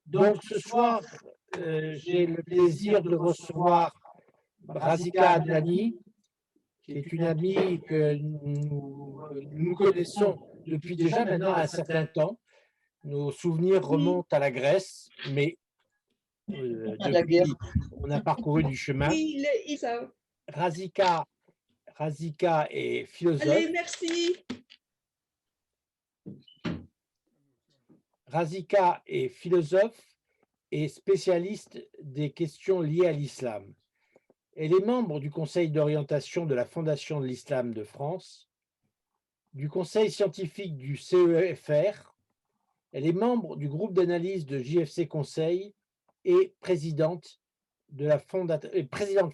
Donc ce soir, j'ai le plaisir de recevoir Razika Adlani, qui est une amie que nous connaissons depuis déjà maintenant un certain temps. Nos souvenirs Oui, remontent à la Grèce, mais à la guerre. depuis, on a parcouru du chemin. Oui, ça. Razika, Razika est philosophe. Allez, merci. Razika est philosophe et spécialiste des questions liées à l'islam. Elle est membre du conseil d'orientation de la Fondation de l'Islam de France, du conseil scientifique du CEFR. Elle est membre du groupe d'analyse de JFC Conseil et présidente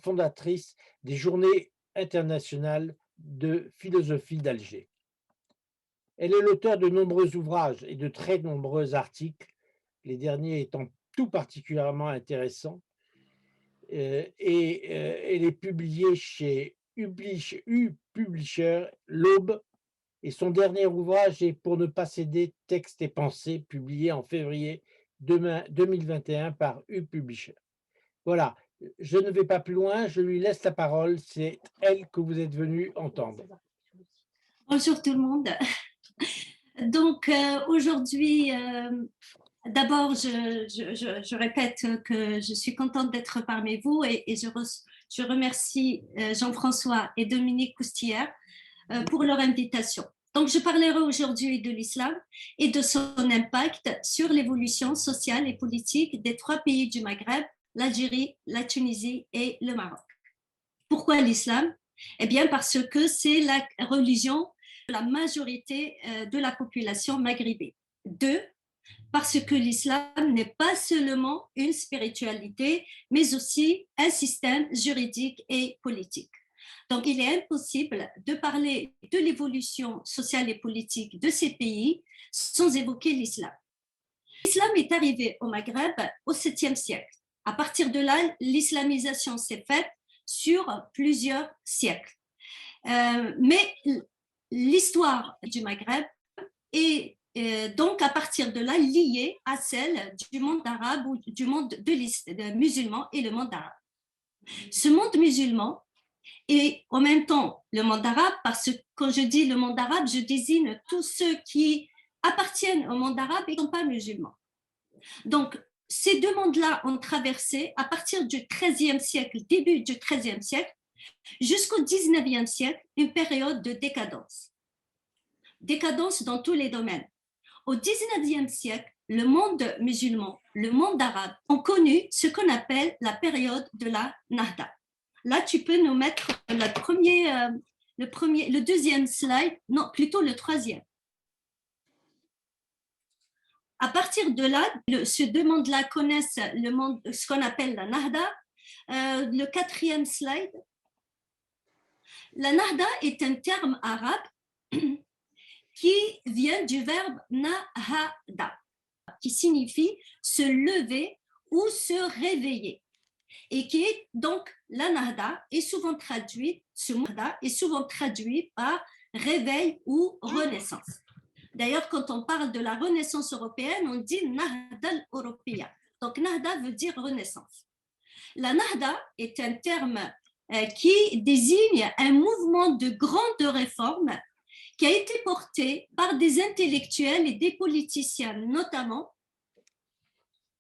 fondatrice des Journées internationales de philosophie d'Alger. Elle est l'auteur de nombreux ouvrages et de très nombreux articles, les derniers étant tout particulièrement intéressants. Elle est publiée chez U-Publisher, l'Aube, et son dernier ouvrage est Pour ne pas céder, textes et pensées, publié en février 2021 par U-Publisher. Voilà, je ne vais pas plus loin, je lui laisse la parole, c'est elle que vous êtes venu entendre. Bonjour tout le monde. Donc aujourd'hui, d'abord, je répète que je suis contente d'être parmi vous et je remercie Jean-François et Dominique Coustillère pour leur invitation. Donc, je parlerai aujourd'hui de l'islam et de son impact sur l'évolution sociale et politique des 3 pays du Maghreb, l'Algérie, la Tunisie et le Maroc. Pourquoi l'islam? Eh bien, parce que c'est la religion de la majorité de la population maghrébine. 2, parce que l'islam n'est pas seulement une spiritualité, mais aussi un système juridique et politique. Donc, il est impossible de parler de l'évolution sociale et politique de ces pays sans évoquer l'islam. L'islam est arrivé au Maghreb au 7e siècle. À partir de là, l'islamisation s'est faite sur plusieurs siècles. Mais l'histoire du Maghreb est donc à partir de là liée à celle du monde arabe ou du monde musulman et le monde arabe. Ce monde musulman et en même temps le monde arabe, parce que quand je dis le monde arabe, je désigne tous ceux qui appartiennent au monde arabe et qui ne sont pas musulmans. Donc, ces 2 mondes-là ont traversé à partir du XIIIe siècle, début du XIIIe siècle, jusqu'au XIXe siècle, une période de décadence. Décadence dans tous les domaines. Au XIXe siècle, le monde musulman, le monde arabe ont connu ce qu'on appelle la période de la Nahda. Là, tu peux nous mettre le deuxième slide, non, plutôt le 3e. À partir de là, ces 2 mondes-là connaissent le monde, ce qu'on appelle la Nahda. Le 4e slide. La Nahda est un terme arabe qui vient du verbe nahada, qui signifie se lever ou se réveiller. Et qui est donc la Nahda est souvent traduit, ce mot Nahda est souvent traduit par réveil ou renaissance. D'ailleurs, quand on parle de la renaissance européenne, on dit Nahda al-Européa. Donc Nahda veut dire renaissance. La Nahda est un terme qui désigne un mouvement de grande réforme qui a été porté par des intellectuels et des politiciens notamment,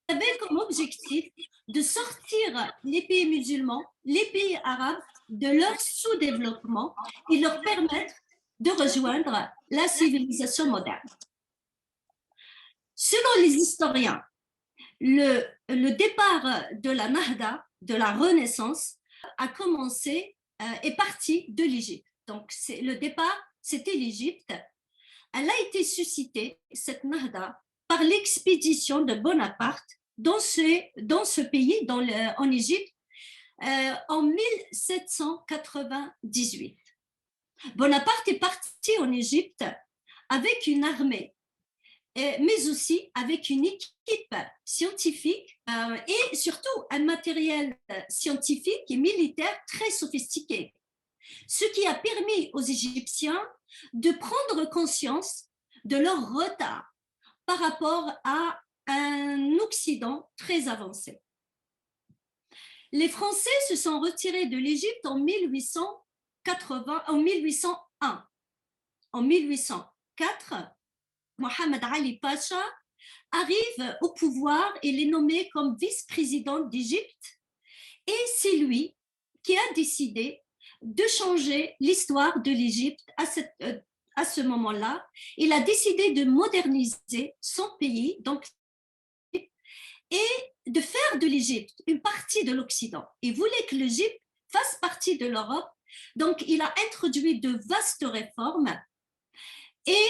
avait comme objectif de sortir les pays musulmans, les pays arabes de leur sous-développement et leur permettre de rejoindre la civilisation moderne. Selon les historiens, le départ de la Nahda, de la Renaissance, a commencé, est parti de l'Égypte. Donc le départ, c'était l'Égypte. Elle a été suscitée, cette Nahda, par l'expédition de Bonaparte dans ce pays, en Égypte, en 1798. Bonaparte est parti en Égypte avec une armée, mais aussi avec une équipe scientifique et surtout un matériel scientifique et militaire très sophistiqué. Ce qui a permis aux Égyptiens de prendre conscience de leur retard par rapport à un l'Occident très avancé. Les Français se sont retirés de l'Égypte en 1801. En 1804, Mohamed Ali Pacha arrive au pouvoir et est nommé comme vice-président d'Égypte. Et c'est lui qui a décidé de changer l'histoire de l'Égypte à ce moment-là. Il a décidé de moderniser son pays, donc, et de faire de l'Égypte une partie de l'Occident. Il voulait que l'Égypte fasse partie de l'Europe. Donc, il a introduit de vastes réformes et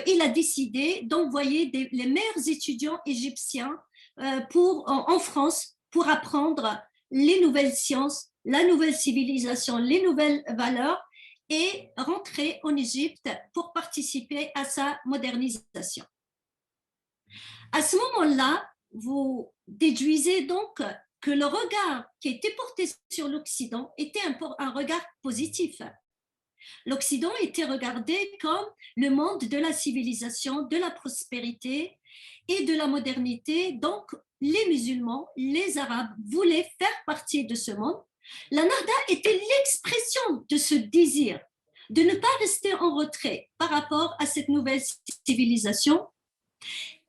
il a décidé d'envoyer les meilleurs étudiants égyptiens en France pour apprendre les nouvelles sciences, la nouvelle civilisation, les nouvelles valeurs et rentrer en Égypte pour participer à sa modernisation. À ce moment-là, vous déduisez donc que le regard qui était porté sur l'Occident était un regard positif. L'Occident était regardé comme le monde de la civilisation, de la prospérité et de la modernité. Donc, les musulmans, les Arabes voulaient faire partie de ce monde. La Nahda était l'expression de ce désir de ne pas rester en retrait par rapport à cette nouvelle civilisation.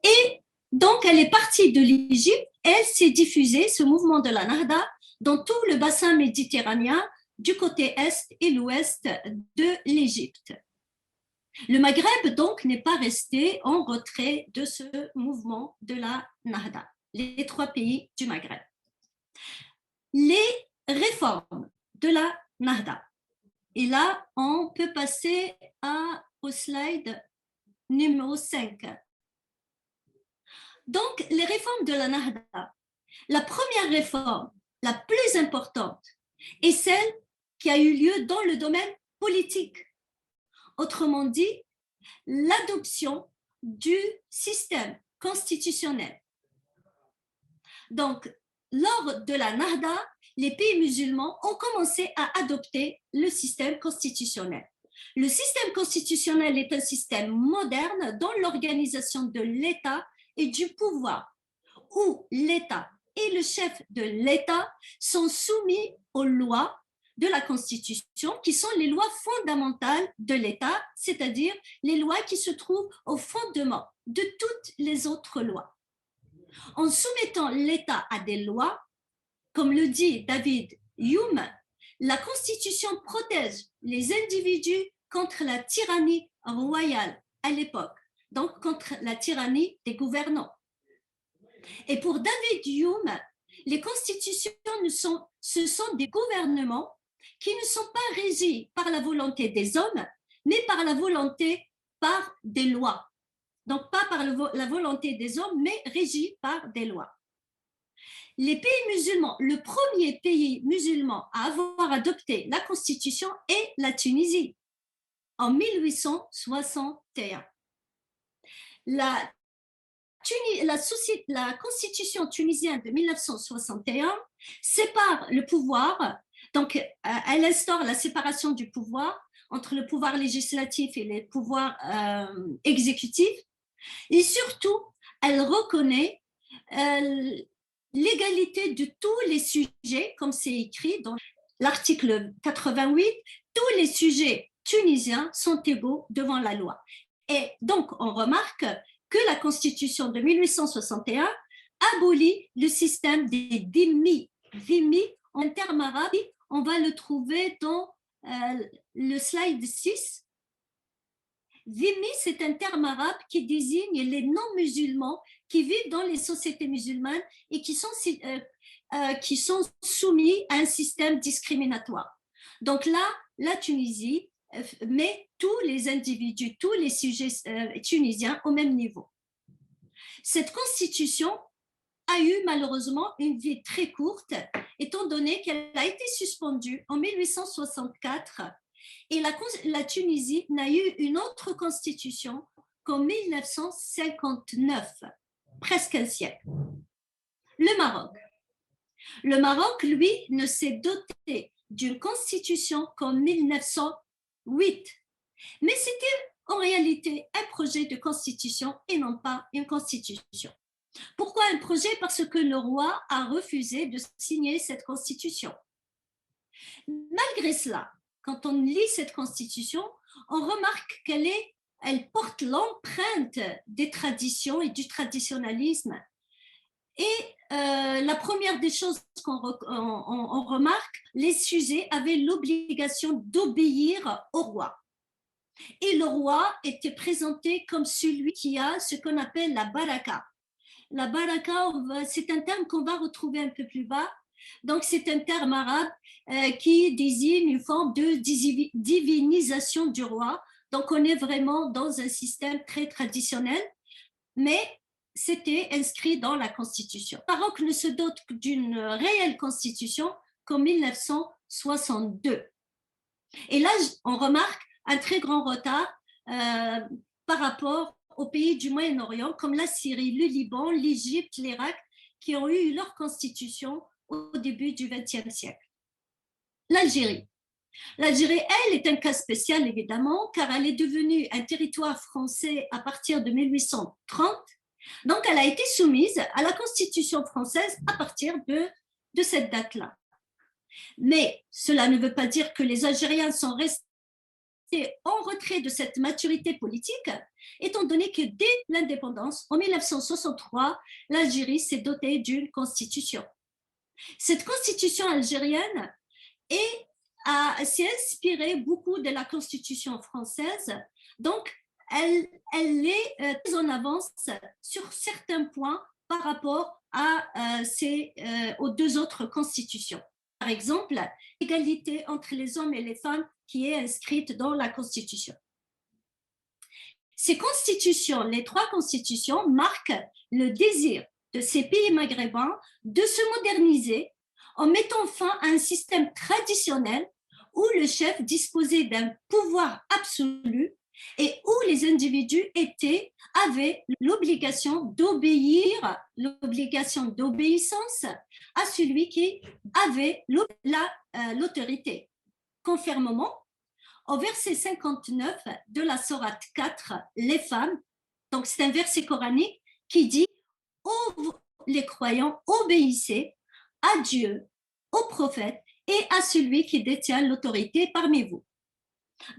Et donc, elle est partie de l'Égypte, elle s'est diffusée, ce mouvement de la Nahda, dans tout le bassin méditerranéen, du côté est et l'ouest de l'Égypte. Le Maghreb, donc, n'est pas resté en retrait de ce mouvement de la Nahda, les 3 pays du Maghreb. Les réformes de la Nahda. Et là, on peut passer au slide numéro 5. Donc, les réformes de la Nahda. La première réforme, la plus importante, est celle qui a eu lieu dans le domaine politique. Autrement dit, l'adoption du système constitutionnel. Donc, lors de la Nahda, les pays musulmans ont commencé à adopter le système constitutionnel. Le système constitutionnel est un système moderne dans l'organisation de l'État et du pouvoir, où l'État et le chef de l'État sont soumis aux lois de la Constitution, qui sont les lois fondamentales de l'État, c'est-à-dire les lois qui se trouvent au fondement de toutes les autres lois. En soumettant l'État à des lois, comme le dit David Hume, la Constitution protège les individus contre la tyrannie royale à l'époque, donc contre la tyrannie des gouvernants. Et pour David Hume, les constitutions ce sont des gouvernements qui ne sont pas régis par la volonté des hommes, mais par des lois. Donc, pas par la volonté des hommes, mais régis par des lois. Les pays musulmans, le premier pays musulman à avoir adopté la Constitution est la Tunisie, en 1861. La Constitution tunisienne de 1961 sépare le pouvoir, donc elle instaure la séparation du pouvoir entre le pouvoir législatif et le pouvoir exécutif, et surtout, elle reconnaît l'égalité de tous les sujets, comme c'est écrit dans l'article 88, tous les sujets tunisiens sont égaux devant la loi. Et donc, on remarque que la Constitution de 1861 abolit le système des dhimmi. Dhimmi, en termes arabes, on va le trouver dans le slide 6. Dhimmi, c'est un terme arabe qui désigne les non-musulmans qui vivent dans les sociétés musulmanes et qui sont soumis à un système discriminatoire. Donc là, la Tunisie met tous les individus, tous les sujets tunisiens au même niveau. Cette constitution a eu malheureusement une vie très courte, étant donné qu'elle a été suspendue en 1864 et la Tunisie n'a eu une autre constitution qu'en 1959, presque un siècle. Le Maroc, lui, ne s'est doté d'une constitution qu'en 1908, mais c'était en réalité un projet de constitution et non pas une constitution. Pourquoi un projet? Parce que le roi a refusé de signer cette constitution. Malgré cela, quand on lit cette constitution, on remarque elle porte l'empreinte des traditions et du traditionnalisme. Et la première des choses qu'on remarque, les sujets avaient l'obligation d'obéir au roi. Et le roi était présenté comme celui qui a ce qu'on appelle la baraka. La baraka, c'est un terme qu'on va retrouver un peu plus bas. Donc, c'est un terme arabe qui désigne une forme de divinisation du roi. Donc, on est vraiment dans un système très traditionnel, mais c'était inscrit dans la Constitution. Le Maroc ne se dote d'une réelle Constitution qu'en 1962. Et là, on remarque un très grand retard par rapport aux pays du Moyen-Orient, comme la Syrie, le Liban, l'Égypte, l'Irak, qui ont eu leur constitution au début du XXe siècle. L'Algérie. L'Algérie, elle, est un cas spécial, évidemment, car elle est devenue un territoire français à partir de 1830. Donc, elle a été soumise à la Constitution française à partir de cette date-là. Mais cela ne veut pas dire que les Algériens sont restés en retrait de cette maturité politique, étant donné que dès l'indépendance, en 1963, l'Algérie s'est dotée d'une constitution. Cette constitution algérienne s'est inspirée beaucoup de la constitution française, donc elle est très en avance sur certains points par rapport aux deux autres constitutions. Par exemple, l'égalité entre les hommes et les femmes qui est inscrite dans la Constitution. Ces constitutions, les trois constitutions, marquent le désir de ces pays maghrébins de se moderniser en mettant fin à un système traditionnel où le chef disposait d'un pouvoir absolu et où les individus avaient l'obligation d'obéir, l'obligation d'obéissance à celui qui avait l'autorité. Conformément au verset 59 de la sourate 4, les femmes, donc c'est un verset coranique qui dit « Ô les croyants, obéissez à Dieu, au prophète et à celui qui détient l'autorité parmi vous. »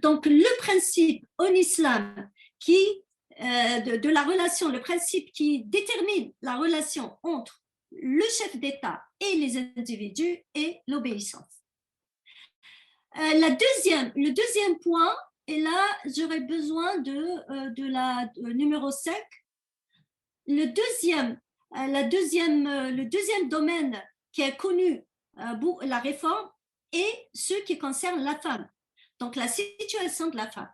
Donc le principe en islam de la relation, le principe qui détermine la relation entre le chef d'État et les individus est l'obéissance. Le deuxième point, et là, j'aurais besoin de la numéro 5. Le deuxième domaine qui est connu pour la réforme est ce qui concerne la femme, donc la situation de la femme.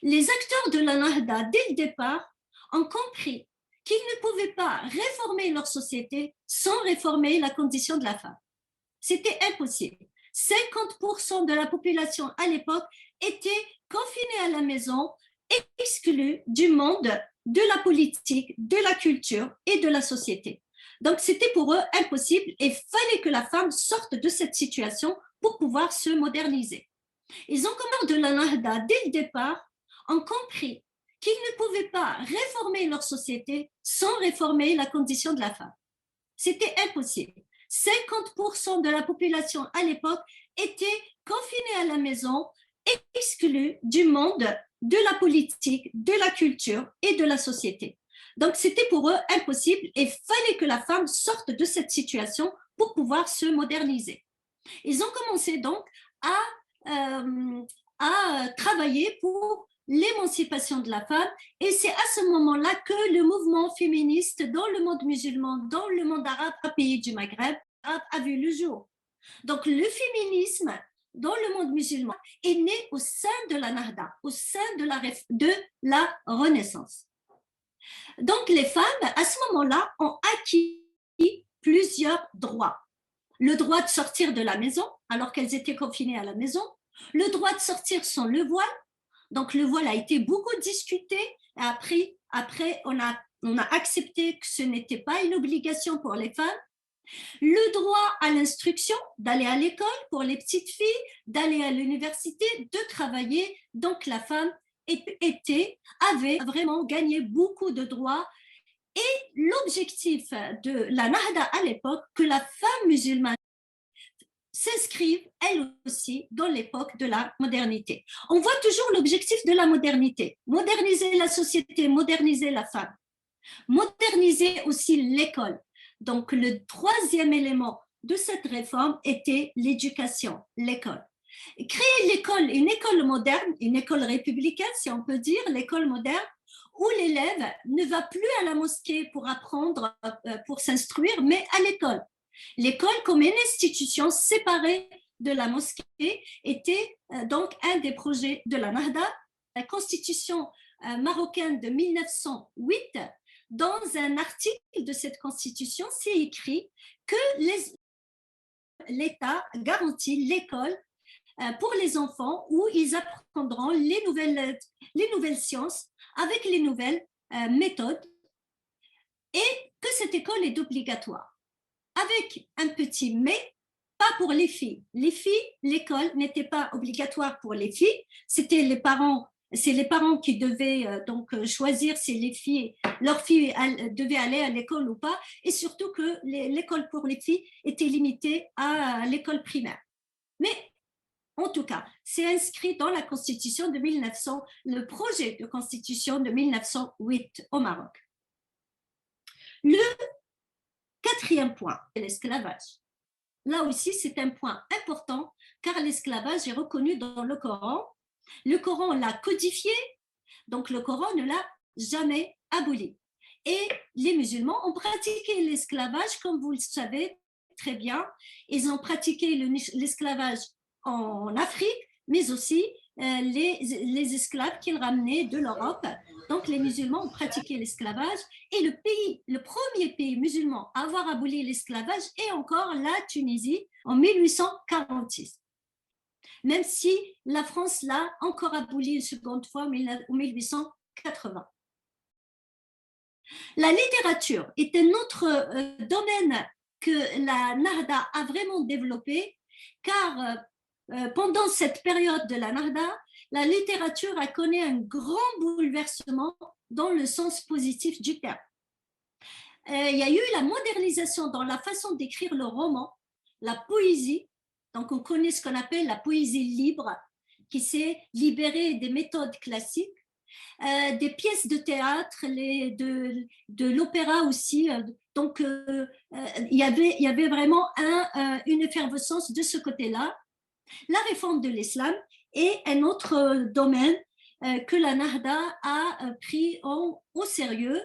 Les acteurs de la Nahda, dès le départ, ont compris qu'ils ne pouvaient pas réformer leur société sans réformer la condition de la femme. C'était impossible. 50% de la population à l'époque était confinée à la maison, exclue du monde, de la politique, de la culture et de la société. Donc, c'était pour eux impossible et il fallait que la femme sorte de cette situation pour pouvoir se moderniser. Ils ont comme de la Nahda, dès le départ, ont compris qu'ils ne pouvaient pas réformer leur société sans réformer la condition de la femme. C'était impossible. 50% de la population à l'époque était confinée à la maison, exclue du monde, de la politique, de la culture et de la société. Donc, c'était pour eux impossible et il fallait que la femme sorte de cette situation pour pouvoir se moderniser. Ils ont commencé donc à travailler pour l'émancipation de la femme et c'est à ce moment-là que le mouvement féministe dans le monde musulman, dans le monde arabe, pays du Maghreb, a vu le jour. Donc le féminisme dans le monde musulman est né au sein de la Nahda, au sein de la Renaissance. Donc les femmes, à ce moment-là, ont acquis plusieurs droits. Le droit de sortir de la maison, alors qu'elles étaient confinées à la maison, le droit de sortir sans le voile. Donc le voile a été beaucoup discuté. Après on a accepté que ce n'était pas une obligation pour les femmes. Le droit à l'instruction, d'aller à l'école pour les petites filles, d'aller à l'université, de travailler. Donc la femme avait vraiment gagné beaucoup de droits L'objectif de la Nahda à l'époque, que la femme musulmane s'inscrive elle aussi dans l'époque de la modernité. On voit toujours l'objectif de la modernité, moderniser la société, moderniser la femme, moderniser aussi l'école. Donc le troisième élément de cette réforme était l'éducation, l'école. Créer l'école, une école moderne, une école républicaine, si on peut dire, l'école moderne, où l'élève ne va plus à la mosquée pour apprendre, pour s'instruire, mais à l'école. L'école, comme une institution séparée de la mosquée, était donc un des projets de la Nahda. La constitution marocaine de 1908, dans un article de cette constitution, c'est écrit que l'État garantit l'école pour les enfants où ils apprendront les nouvelles sciences avec les nouvelles méthodes, et que cette école est obligatoire. Avec un petit mais, pas pour les filles. Les filles, l'école n'était pas obligatoire pour les filles, c'était les parents qui devaient donc choisir si leurs filles devaient aller à l'école ou pas, et surtout que l'école pour les filles était limitée à l'école primaire. Mais en tout cas, c'est inscrit dans la Constitution de 1900, le projet de Constitution de 1908 au Maroc. Le quatrième point, l'esclavage. Là aussi, c'est un point important car l'esclavage est reconnu dans le Coran. Le Coran l'a codifié, donc le Coran ne l'a jamais aboli. Et les musulmans ont pratiqué l'esclavage, comme vous le savez très bien. Ils ont pratiqué l'esclavage en Afrique, mais aussi les esclaves qu'ils ramenaient de l'Europe. Donc les musulmans ont pratiqué l'esclavage, et le premier pays musulman à avoir aboli l'esclavage est encore la Tunisie en 1846. Même si la France l'a encore aboli une seconde fois en 1880. La littérature est un autre domaine que la Nahda a vraiment développé, car pendant cette période de la Nahda, la littérature a connu un grand bouleversement dans le sens positif du terme. Il y a eu la modernisation dans la façon d'écrire le roman, la poésie. Donc on connaît ce qu'on appelle la poésie libre, qui s'est libérée des méthodes classiques, des pièces de théâtre, de l'opéra aussi. Donc il y avait vraiment une effervescence de ce côté-là. La réforme de l'islam est un autre domaine que la Nahda a pris au sérieux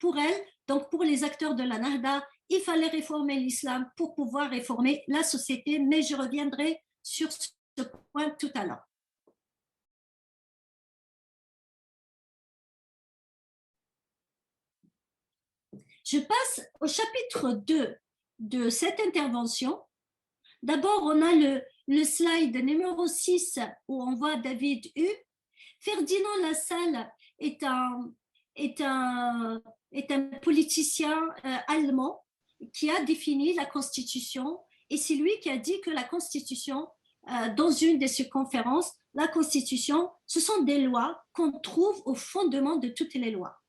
pour elle. Donc pour les acteurs de la Nahda, il fallait réformer l'islam pour pouvoir réformer la société, mais je reviendrai sur ce point tout à l'heure. Je passe au chapitre 2 de cette intervention. D'abord, on a le slide numéro 6 où on voit David Hu. Ferdinand Lassalle est un politicien allemand qui a défini la Constitution, et c'est lui qui a dit que la Constitution, dans une de ses conférences, la Constitution, ce sont des lois qu'on trouve au fondement de toutes les lois.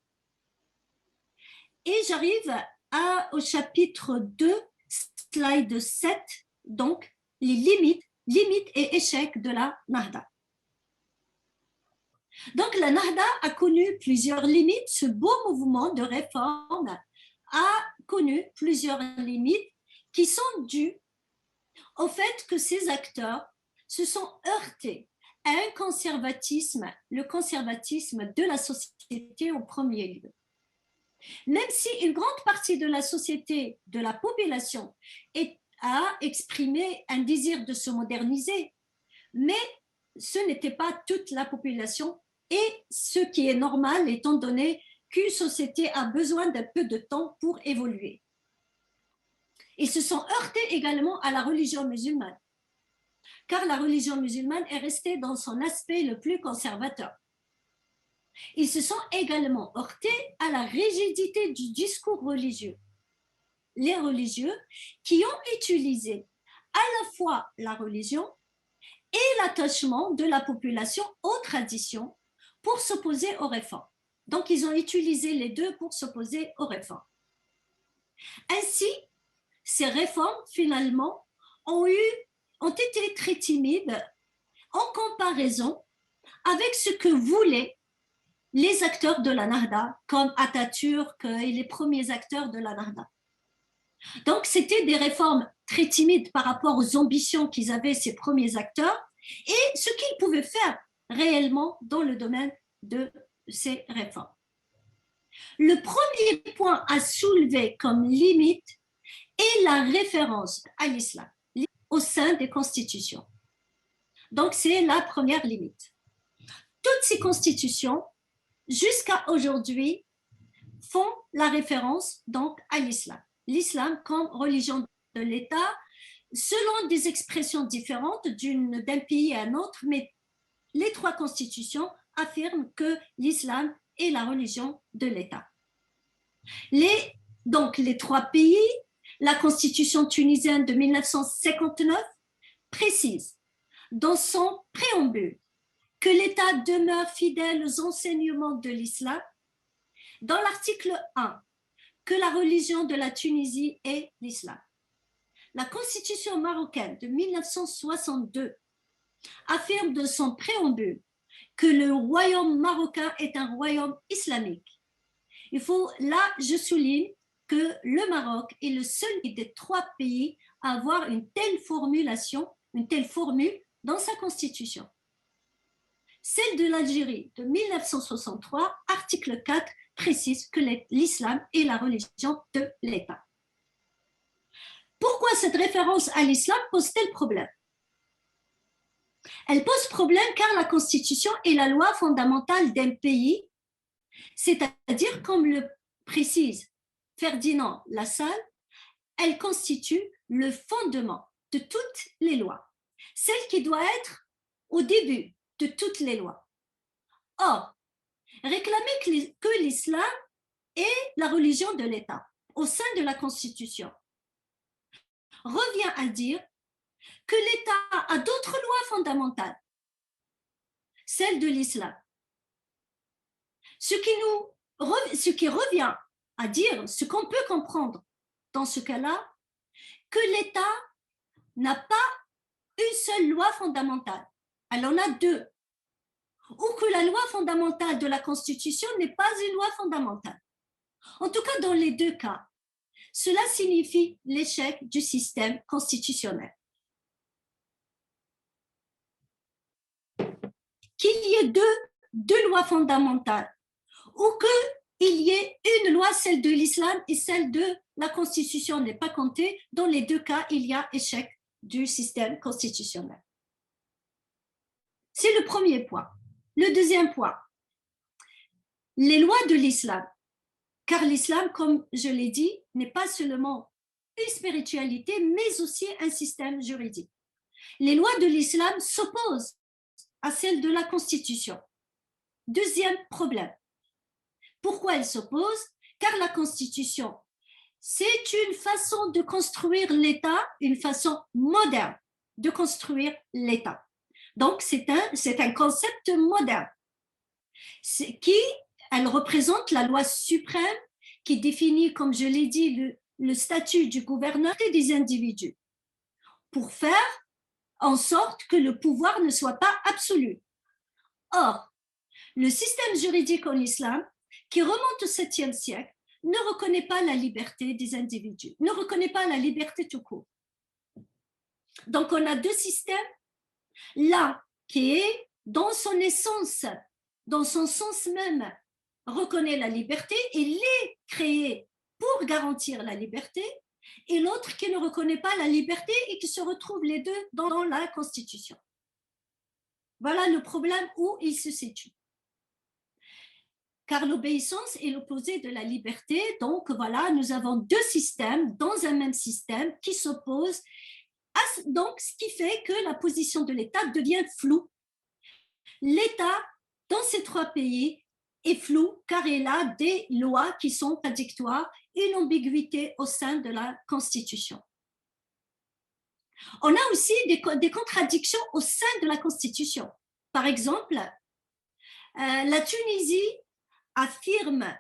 Et j'arrive au chapitre 2, slide 7, donc les limites et échecs de la Nahda. Donc la Nahda a connu plusieurs limites. Ce beau mouvement de réforme a connu plusieurs limites qui sont dues au fait que ces acteurs se sont heurtés à un conservatisme, le conservatisme de la société en premier lieu. Même si une grande partie de la société, de la population, a exprimé un désir de se moderniser, mais ce n'était pas toute la population, et ce qui est normal étant donné qu'une société a besoin d'un peu de temps pour évoluer. Ils se sont heurtés également à la religion musulmane, car la religion musulmane est restée dans son aspect le plus conservateur. Ils se sont également heurtés à la rigidité du discours religieux. Les religieux qui ont utilisé à la fois la religion et l'attachement de la population aux traditions pour s'opposer aux réformes. Donc, ils ont utilisé les deux pour s'opposer aux réformes. Ainsi, ces réformes, finalement, ont été très timides en comparaison avec ce que voulaient les acteurs de la Nahda, comme Atatürk et les premiers acteurs de la Nahda. Donc, c'était des réformes très timides par rapport aux ambitions qu'ils avaient, ces premiers acteurs, et ce qu'ils pouvaient faire réellement dans le domaine de ces réformes. Le premier point à soulever comme limite est la référence à l'islam au sein des constitutions. Donc, c'est la première limite. Toutes ces constitutions, jusqu'à aujourd'hui, font la référence donc à l'islam. L'islam comme religion de l'État, selon des expressions différentes d'un pays à un autre, mais les trois constitutions affirment que l'islam est la religion de l'État. Donc, les trois pays, la constitution tunisienne de 1959 précise dans son préambule que l'État demeure fidèle aux enseignements de l'islam. Dans l'article 1, que la religion de la Tunisie est l'islam. La constitution marocaine de 1962 affirme de son préambule que le royaume marocain est un royaume islamique. Là, je souligne que le Maroc est le seul des trois pays à avoir une telle formulation, une telle formule dans sa constitution. Celle de l'Algérie de 1963, article 4, précise que l'islam est la religion de l'État. Pourquoi cette référence à l'islam pose-t-elle problème? Elle pose problème car la Constitution est la loi fondamentale d'un pays, c'est-à-dire, comme le précise Ferdinand Lassalle, elle constitue le fondement de toutes les lois, celle qui doit être au début de toutes les lois. Or, réclamer que l'islam est la religion de l'État au sein de la Constitution revient à dire que l'État a d'autres lois fondamentales, celle de l'islam. Ce qui revient à dire, ce qu'on peut comprendre dans ce cas-là, que l'État n'a pas une seule loi fondamentale, elle en a deux, ou que la loi fondamentale de la Constitution n'est pas une loi fondamentale. En tout cas, dans les deux cas, cela signifie l'échec du système constitutionnel. Qu'il y ait deux lois fondamentales, ou qu'il y ait une loi, celle de l'islam, et celle de la Constitution n'est pas comptée, dans les deux cas, il y a échec du système constitutionnel. C'est le premier point. Le deuxième point, les lois de l'islam, car l'islam, comme je l'ai dit, n'est pas seulement une spiritualité, mais aussi un système juridique. Les lois de l'islam s'opposent à celles de la Constitution. Deuxième problème. Pourquoi elles s'opposent? Car la Constitution, c'est une façon de construire l'État, une façon moderne de construire l'État. Donc, c'est un concept moderne. Elle représente la loi suprême qui définit, comme je l'ai dit, le statut du gouverneur et des individus pour faire en sorte que le pouvoir ne soit pas absolu. Or, le système juridique en islam, qui remonte au 7e siècle, ne reconnaît pas la liberté des individus, ne reconnaît pas la liberté tout court. Donc, on a deux systèmes. L'un qui est, dans son essence, dans son sens même, reconnaît la liberté et l'est créé pour garantir la liberté, et l'autre qui ne reconnaît pas la liberté et qui se retrouve les deux dans la Constitution. Voilà le problème où il se situe. Car l'obéissance est l'opposé de la liberté, donc voilà, nous avons deux systèmes dans un même système qui s'opposent, donc ce qui fait que la position de l'État devient floue. L'État, dans ces trois pays, est flou car il a des lois qui sont contradictoires, une ambiguïté au sein de la Constitution. On a aussi des contradictions au sein de la Constitution. Par exemple, la Tunisie affirme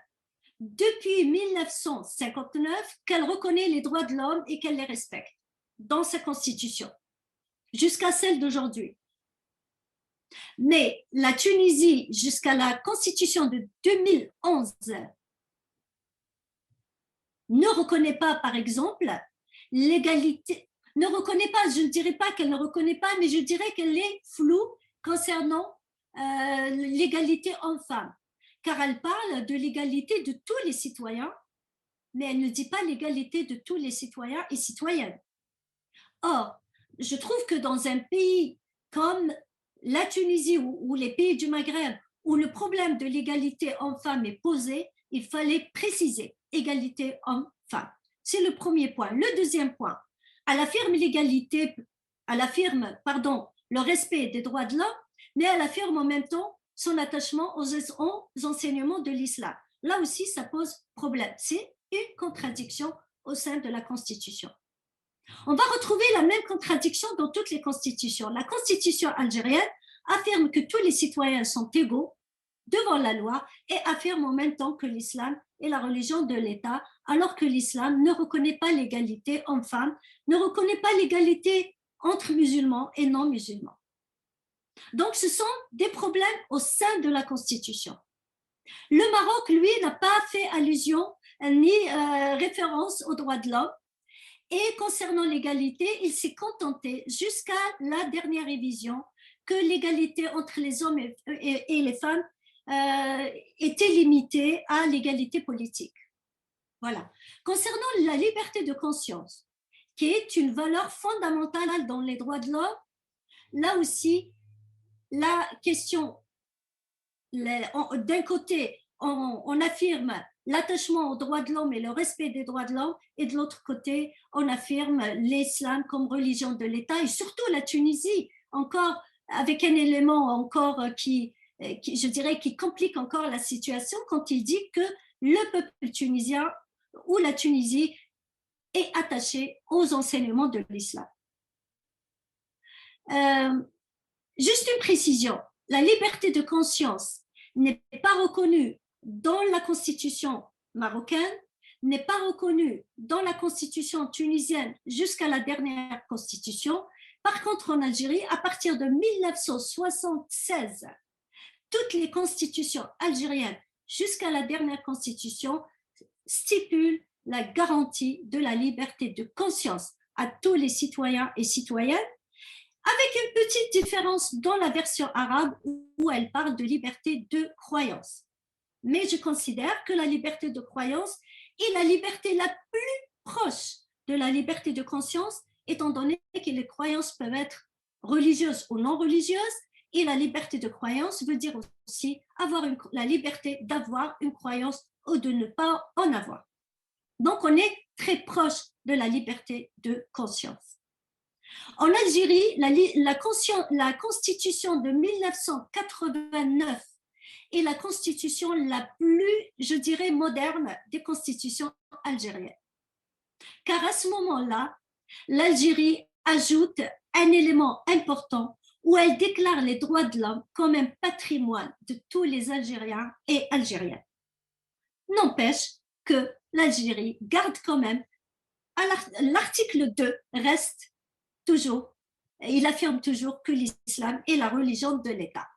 depuis 1959 qu'elle reconnaît les droits de l'homme et qu'elle les respecte dans sa constitution, jusqu'à celle d'aujourd'hui. Mais la Tunisie, jusqu'à la constitution de 2011, ne reconnaît pas, par exemple, l'égalité, ne reconnaît pas, je ne dirais pas qu'elle ne reconnaît pas, mais je dirais qu'elle est floue concernant l'égalité homme-femme, car elle parle de l'égalité de tous les citoyens, mais elle ne dit pas l'égalité de tous les citoyens et citoyennes. Or, je trouve que dans un pays comme la Tunisie ou les pays du Maghreb, où le problème de l'égalité homme-femme est posé, il fallait préciser égalité homme-femme. C'est le premier point. Le deuxième point, elle affirme l'égalité, elle affirme, le respect des droits de l'homme, mais elle affirme en même temps son attachement aux enseignements de l'islam. Là aussi, ça pose problème. C'est une contradiction au sein de la Constitution. On va retrouver la même contradiction dans toutes les constitutions. La Constitution algérienne affirme que tous les citoyens sont égaux devant la loi et affirme en même temps que l'islam est la religion de l'État, alors que l'islam ne reconnaît pas l'égalité homme-femme, ne reconnaît pas l'égalité entre musulmans et non-musulmans. Donc, ce sont des problèmes au sein de la Constitution. Le Maroc, lui, n'a pas fait allusion ni référence aux droits de l'homme. Et concernant l'égalité, il s'est contenté jusqu'à la dernière révision que l'égalité entre les hommes et les femmes était limitée à l'égalité politique. Voilà. Concernant la liberté de conscience, qui est une valeur fondamentale dans les droits de l'homme, là aussi, la question, d'un côté, on affirme l'attachement aux droits de l'homme et le respect des droits de l'homme, et de l'autre côté, on affirme l'islam comme religion de l'État, et surtout la Tunisie, encore avec un élément encore qui je dirais, qui complique encore la situation quand il dit que le peuple tunisien ou la Tunisie est attaché aux enseignements de l'islam. Juste une précision, la liberté de conscience n'est pas reconnue dans la constitution marocaine, n'est pas reconnue dans la constitution tunisienne jusqu'à la dernière constitution. Par contre, en Algérie, à partir de 1976, toutes les constitutions algériennes jusqu'à la dernière constitution stipulent la garantie de la liberté de conscience à tous les citoyens et citoyennes, avec une petite différence dans la version arabe où elle parle de liberté de croyance. Mais je considère que la liberté de croyance est la liberté la plus proche de la liberté de conscience, étant donné que les croyances peuvent être religieuses ou non religieuses, et la liberté de croyance veut dire aussi avoir la liberté d'avoir une croyance ou de ne pas en avoir. Donc, on est très proche de la liberté de conscience. En Algérie, la constitution de 1989 est la constitution la plus, je dirais, moderne des constitutions algériennes. Car à ce moment-là, l'Algérie ajoute un élément important où elle déclare les droits de l'homme comme un patrimoine de tous les Algériens et Algériennes. N'empêche que l'Algérie garde quand même, l'article 2 reste toujours, il affirme toujours que l'islam est la religion de l'État.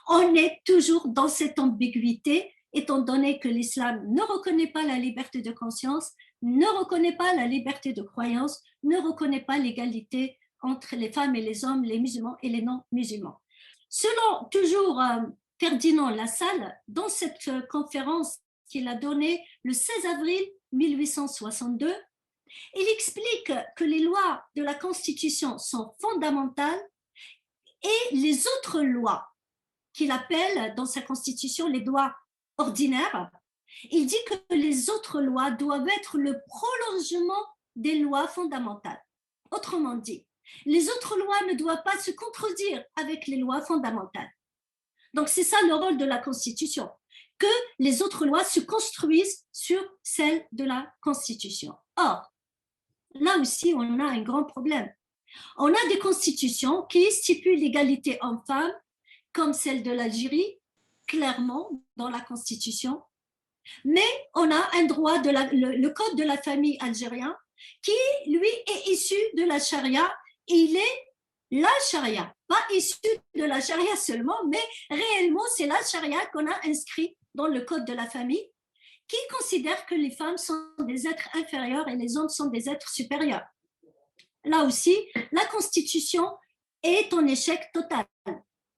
On est toujours dans cette ambiguïté, étant donné que l'islam ne reconnaît pas la liberté de conscience, ne reconnaît pas la liberté de croyance, ne reconnaît pas l'égalité entre les femmes et les hommes, les musulmans et les non-musulmans. Selon toujours Ferdinand Lassalle, dans cette conférence qu'il a donnée le 16 avril 1862, il explique que les lois de la Constitution sont fondamentales et les autres lois qu'il appelle dans sa Constitution les lois ordinaires, il dit que les autres lois doivent être le prolongement des lois fondamentales. Autrement dit, les autres lois ne doivent pas se contredire avec les lois fondamentales. Donc, c'est ça le rôle de la Constitution, que les autres lois se construisent sur celles de la Constitution. Or, là aussi, on a un grand problème. On a des constitutions qui stipulent l'égalité homme-femme, comme celle de l'Algérie, clairement dans la Constitution, Mais on a un droit, le code de la famille algérien, qui, lui, est issu de la charia. Il est la charia, pas issu de la charia seulement, mais réellement, c'est la charia qu'on a inscrit dans le code de la famille, qui considère que les femmes sont des êtres inférieurs et les hommes sont des êtres supérieurs. Là aussi, la Constitution est en échec total.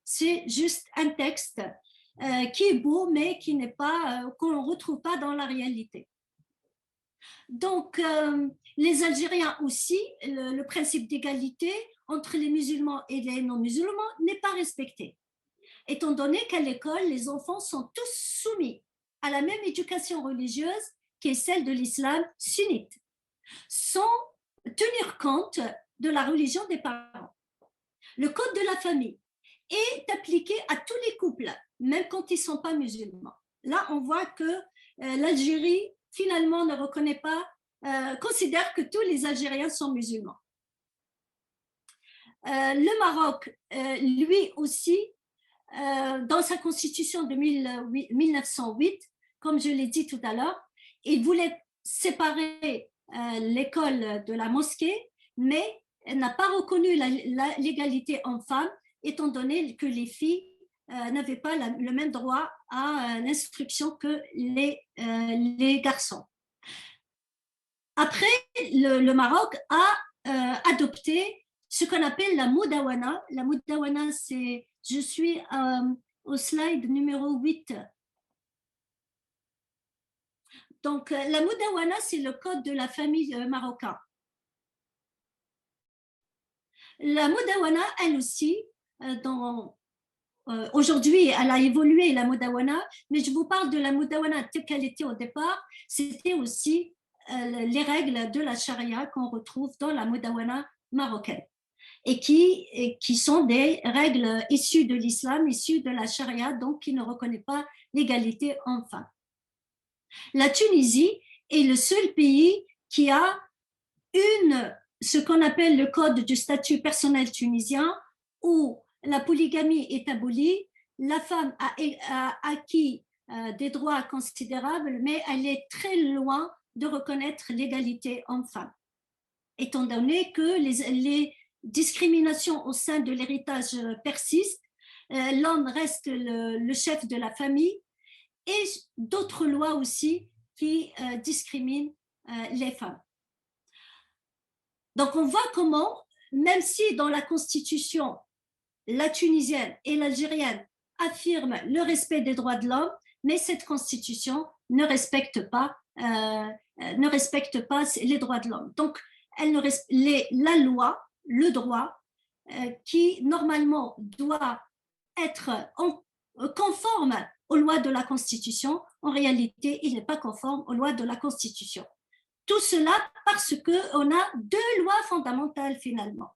C'est juste un texte qui est beau, mais qui n'est pas, qu'on ne retrouve pas dans la réalité. Donc, les Algériens aussi, le principe d'égalité entre les musulmans et les non-musulmans n'est pas respecté, étant donné qu'à l'école, les enfants sont tous soumis à la même éducation religieuse qui est celle de l'islam sunnite, sans tenir compte de la religion des parents. Le code de la famille est appliqué à tous les couples, même quand ils ne sont pas musulmans. Là, on voit que l'Algérie, finalement, ne reconnaît pas, considère que tous les Algériens sont musulmans. Le Maroc, lui aussi, dans sa constitution de 1908, comme je l'ai dit tout à l'heure, il voulait séparer l'école de la mosquée, mais n'a pas reconnu l'égalité homme-femme, étant donné que les filles n'avaient pas le même droit à l'instruction que les garçons. Après, le Maroc a adopté ce qu'on appelle la Moudawana. La Moudawana, c'est, je suis au slide numéro 8. Donc, la Moudawana, c'est le code de la famille marocain. La Moudawana, elle aussi, aujourd'hui, elle a évolué, la Moudawana, mais je vous parle de la Moudawana telle qu'elle était au départ. C'était aussi les règles de la charia qu'on retrouve dans la Moudawana marocaine et qui sont des règles issues de l'islam, issues de la charia, donc qui ne reconnaît pas l'égalité homme-femme. La Tunisie est le seul pays qui a ce qu'on appelle le code du statut personnel tunisien, où la polygamie est abolie, la femme a acquis des droits considérables, mais elle est très loin de reconnaître l'égalité homme-femme, étant donné que les discriminations au sein de l'héritage persistent, l'homme reste le chef de la famille, et d'autres lois aussi qui discriminent les femmes. Donc, on voit comment, même si dans la Constitution, la tunisienne et l'algérienne affirment le respect des droits de l'homme, mais cette Constitution ne respecte pas les droits de l'homme. Donc, la loi, le droit, qui normalement doit être conforme aux lois de la Constitution, en réalité, il n'est pas conforme aux lois de la Constitution. Tout cela parce qu'on a deux lois fondamentales finalement,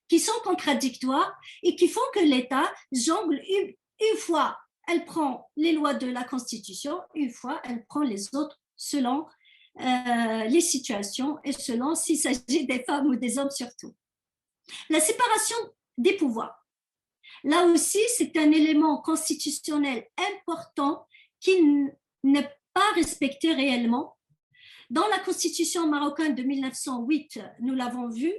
qui sont contradictoires et qui font que l'État jongle une fois, elle prend les lois de la Constitution, une fois, elle prend les autres selon les situations et selon s'il s'agit des femmes ou des hommes surtout. La séparation des pouvoirs. Là aussi, c'est un élément constitutionnel important qui n'est pas respecté réellement. Dans la Constitution marocaine de 1908, nous l'avons vu,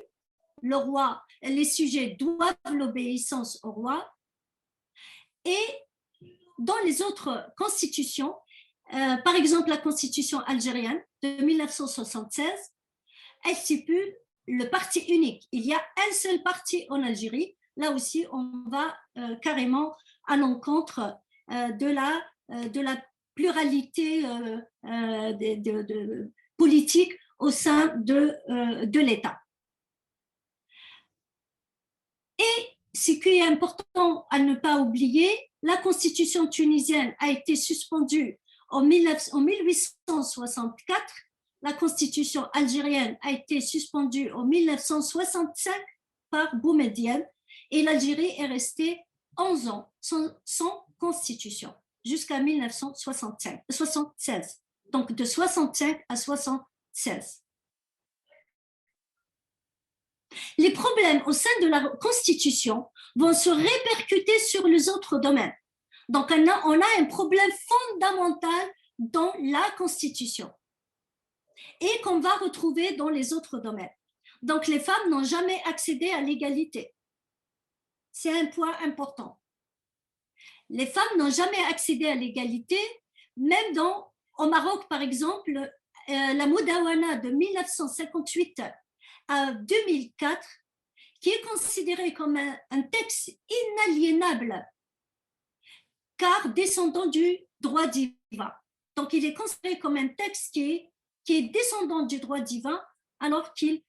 le roi, les sujets doivent l'obéissance au roi. Et dans les autres constitutions, par exemple la Constitution algérienne de 1976, elle stipule le parti unique. Il y a un seul parti en Algérie. Là aussi, on va carrément à l'encontre de la pluralité politique au sein de l'État. Et ce qui est important à ne pas oublier, la Constitution tunisienne a été suspendue en 1864, la Constitution algérienne a été suspendue en 1965 par Boumedienne, et l'Algérie est restée 11 ans sans constitution, jusqu'à 1976. Donc, de 65 à 76. Les problèmes au sein de la Constitution vont se répercuter sur les autres domaines. Donc, on a un problème fondamental dans la Constitution et qu'on va retrouver dans les autres domaines. Donc, les femmes n'ont jamais accédé à l'égalité. C'est un point important. Les femmes n'ont jamais accédé à l'égalité, même au Maroc, par exemple, la Moudawana de 1958 à 2004, qui est considéré comme un texte inaliénable, car descendant du droit divin. Donc, il est considéré comme un texte qui est descendant du droit divin, alors qu'il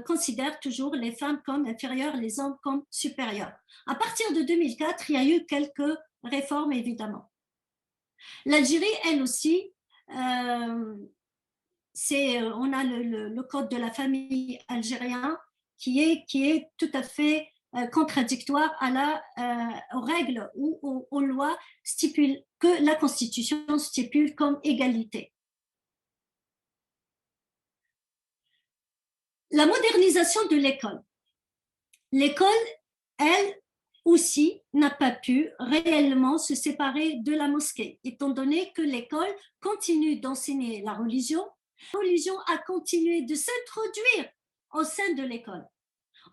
considère toujours les femmes comme inférieures, les hommes comme supérieurs. À partir de 2004, il y a eu quelques réformes, évidemment. L'Algérie, elle aussi, on a le code de la famille algérien qui est tout à fait contradictoire aux règles ou aux lois que la Constitution stipule comme égalité. La modernisation de l'école. L'école, elle aussi, n'a pas pu réellement se séparer de la mosquée, étant donné que l'école continue d'enseigner la religion. La religion a continué de s'introduire au sein de l'école.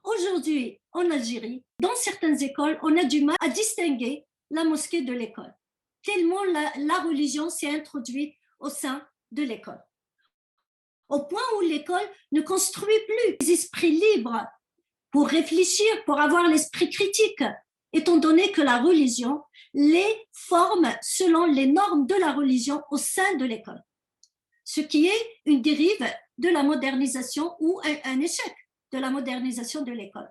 Aujourd'hui, en Algérie, dans certaines écoles, on a du mal à distinguer la mosquée de l'école, tellement la religion s'est introduite au sein de l'école. Au point où l'école ne construit plus des esprits libres pour réfléchir, pour avoir l'esprit critique, étant donné que la religion les forme selon les normes de la religion au sein de l'école, ce qui est une dérive de la modernisation ou un échec de la modernisation de l'école.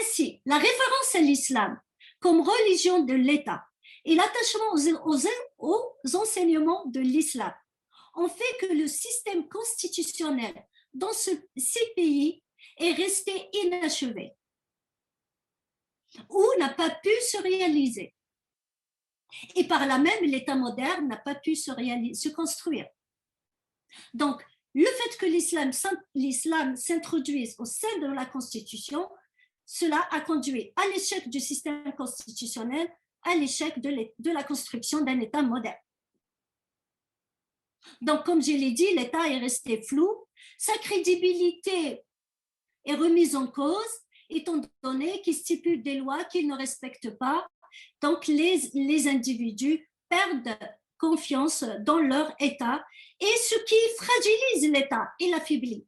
Ainsi, la référence à l'islam comme religion de l'État et l'attachement aux enseignements de l'islam ont fait que le système constitutionnel dans ces pays est resté inachevé ou n'a pas pu se réaliser. Et par là même, l'État moderne n'a pas pu se construire. Donc, le fait que l'islam s'introduise au sein de la Constitution, cela a conduit à l'échec du système constitutionnel, à l'échec de la construction d'un État moderne. Donc, comme je l'ai dit, l'État est resté flou, sa crédibilité est remise en cause, étant donné qu'il stipule des lois qu'il ne respecte pas. Donc, les individus perdent confiance dans leur État et ce qui fragilise l'État et l'affaiblit.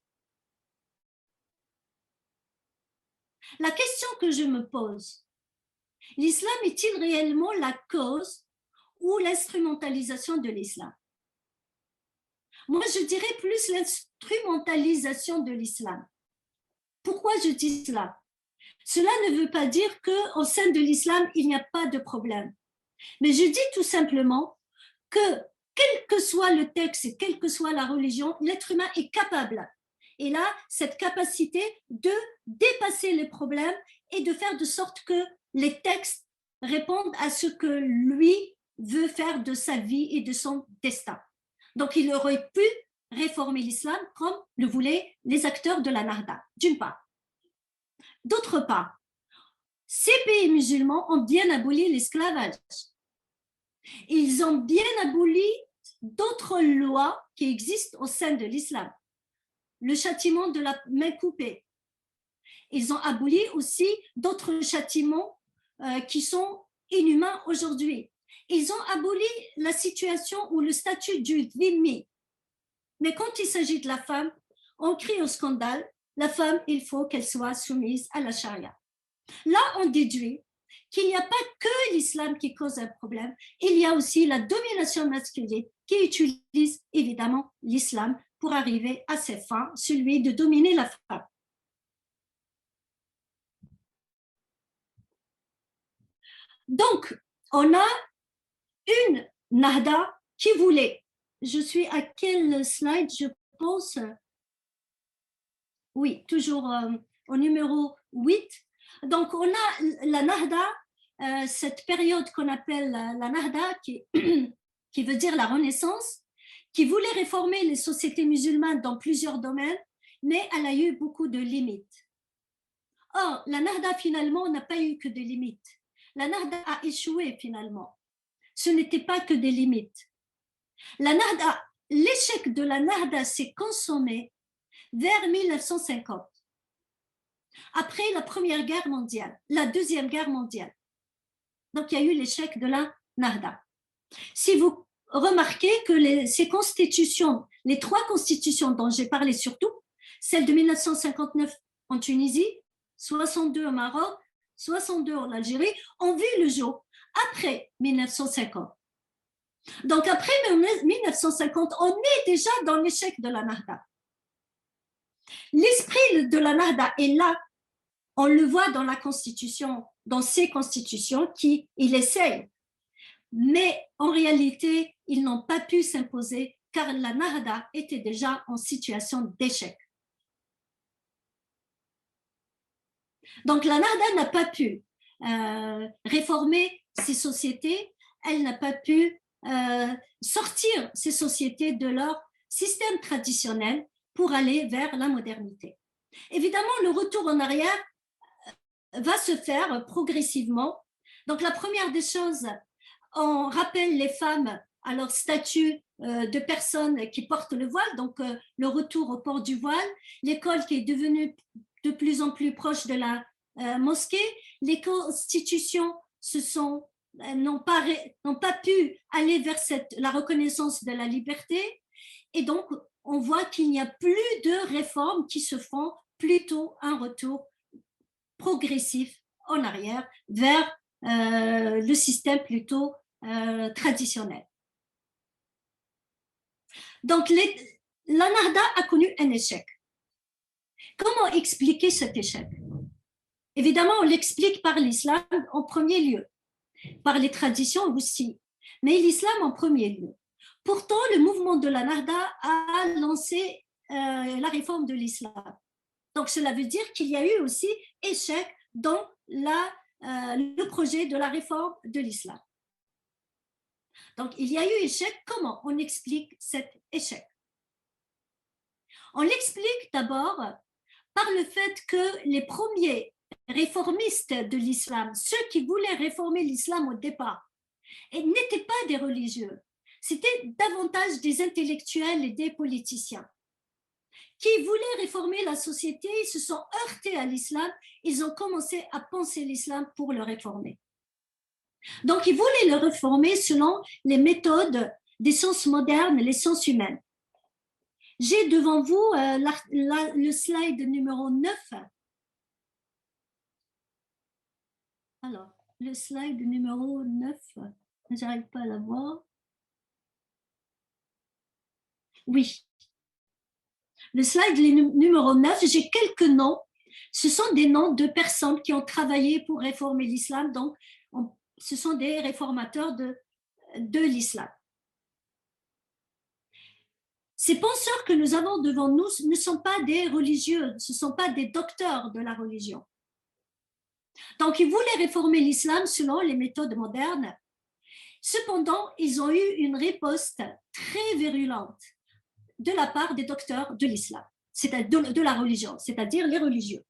La question que je me pose, l'islam est-il réellement la cause ou l'instrumentalisation de l'islam? Moi, je dirais plus l'instrumentalisation de l'islam. Pourquoi je dis cela? Cela ne veut pas dire qu'au sein de l'islam, il n'y a pas de problème. Mais je dis tout simplement que, quel que soit le texte, quelle que soit la religion, l'être humain est capable. Et là, cette capacité de dépasser les problèmes et de faire de sorte que les textes répondent à ce que lui veut faire de sa vie et de son destin. Donc, il aurait pu réformer l'islam comme le voulaient les acteurs de la Nahda, d'une part. D'autre part, ces pays musulmans ont bien aboli l'esclavage. Ils ont bien aboli d'autres lois qui existent au sein de l'islam. Le châtiment de la main coupée. Ils ont aboli aussi d'autres châtiments qui sont inhumains aujourd'hui. Ils ont aboli la situation ou le statut du dhimmi. Mais quand il s'agit de la femme, on crie au scandale, la femme, il faut qu'elle soit soumise à la charia. Là, on déduit qu'il n'y a pas que l'islam qui cause un problème, il y a aussi la domination masculine qui utilise évidemment l'islam pour arriver à ses fins, celui de dominer la femme. Donc, on a une Nahda qui voulait, je suis à quel slide, je pense, oui, toujours au numéro 8. Donc, on a la Nahda, cette période qu'on appelle la Nahda, qui veut dire la Renaissance, qui voulait réformer les sociétés musulmanes dans plusieurs domaines, mais elle a eu beaucoup de limites. Or, la Nahda, finalement, n'a pas eu que des limites. La Nahda a échoué, finalement. Ce n'était pas que des limites. La Nahda, l'échec de la Nahda s'est consommé vers 1950, après la Première Guerre mondiale, la Deuxième Guerre mondiale. Donc, il y a eu l'échec de la Nahda. Si vous remarquez que ces constitutions, les 3 constitutions dont j'ai parlé surtout, celle de 1959 en Tunisie, 62 au Maroc, 62 en Algérie, ont vu le jour après 1950. Donc, après 1950, on est déjà dans l'échec de la Nahda. L'esprit de la Nahda est là. On le voit dans la Constitution, dans ces constitutions il essaye. Mais en réalité, ils n'ont pas pu s'imposer car la Nahda était déjà en situation d'échec. Donc, la Nahda n'a pas pu réformer ces sociétés, elle n'a pas pu sortir ces sociétés de leur système traditionnel pour aller vers la modernité. Évidemment, le retour en arrière va se faire progressivement. Donc, la première des choses, on rappelle les femmes à leur statut de personnes qui portent le voile, donc le retour au port du voile, l'école qui est devenue de plus en plus proche de la mosquée, les constitutions n'ont pas pu aller vers la reconnaissance de la liberté, et donc on voit qu'il n'y a plus de réformes qui se font, plutôt un retour progressif en arrière vers le système plutôt traditionnel. Donc, la Nahda a connu un échec. Comment expliquer cet échec? Évidemment, on l'explique par l'islam en premier lieu, par les traditions aussi, mais l'islam en premier lieu. Pourtant, le mouvement de la Nahda a lancé la réforme de l'islam. Donc, cela veut dire qu'il y a eu aussi échec dans le projet de la réforme de l'islam. Donc, il y a eu échec. Comment on explique cet échec? On l'explique d'abord par le fait que les premiers réformistes de l'islam, ceux qui voulaient réformer l'islam au départ, n'étaient pas des religieux, c'était davantage des intellectuels et des politiciens qui voulaient réformer la société, ils se sont heurtés à l'islam, ils ont commencé à penser l'islam pour le réformer. Donc, ils voulaient le réformer selon les méthodes des sciences modernes, les sciences humaines. J'ai devant vous le slide numéro 9. Alors, le slide numéro 9, je n'arrive pas à la voir. Oui. Le slide numéro 9, j'ai quelques noms. Ce sont des noms de personnes qui ont travaillé pour réformer l'islam. Donc, ce sont des réformateurs de l'islam. Ces penseurs que nous avons devant nous ne sont pas des religieux, ce ne sont pas des docteurs de la religion. Donc, ils voulaient réformer l'islam selon les méthodes modernes. Cependant, ils ont eu une riposte très virulente de la part des docteurs de l'islam, c'est-à-dire de la religion, c'est-à-dire les religieux.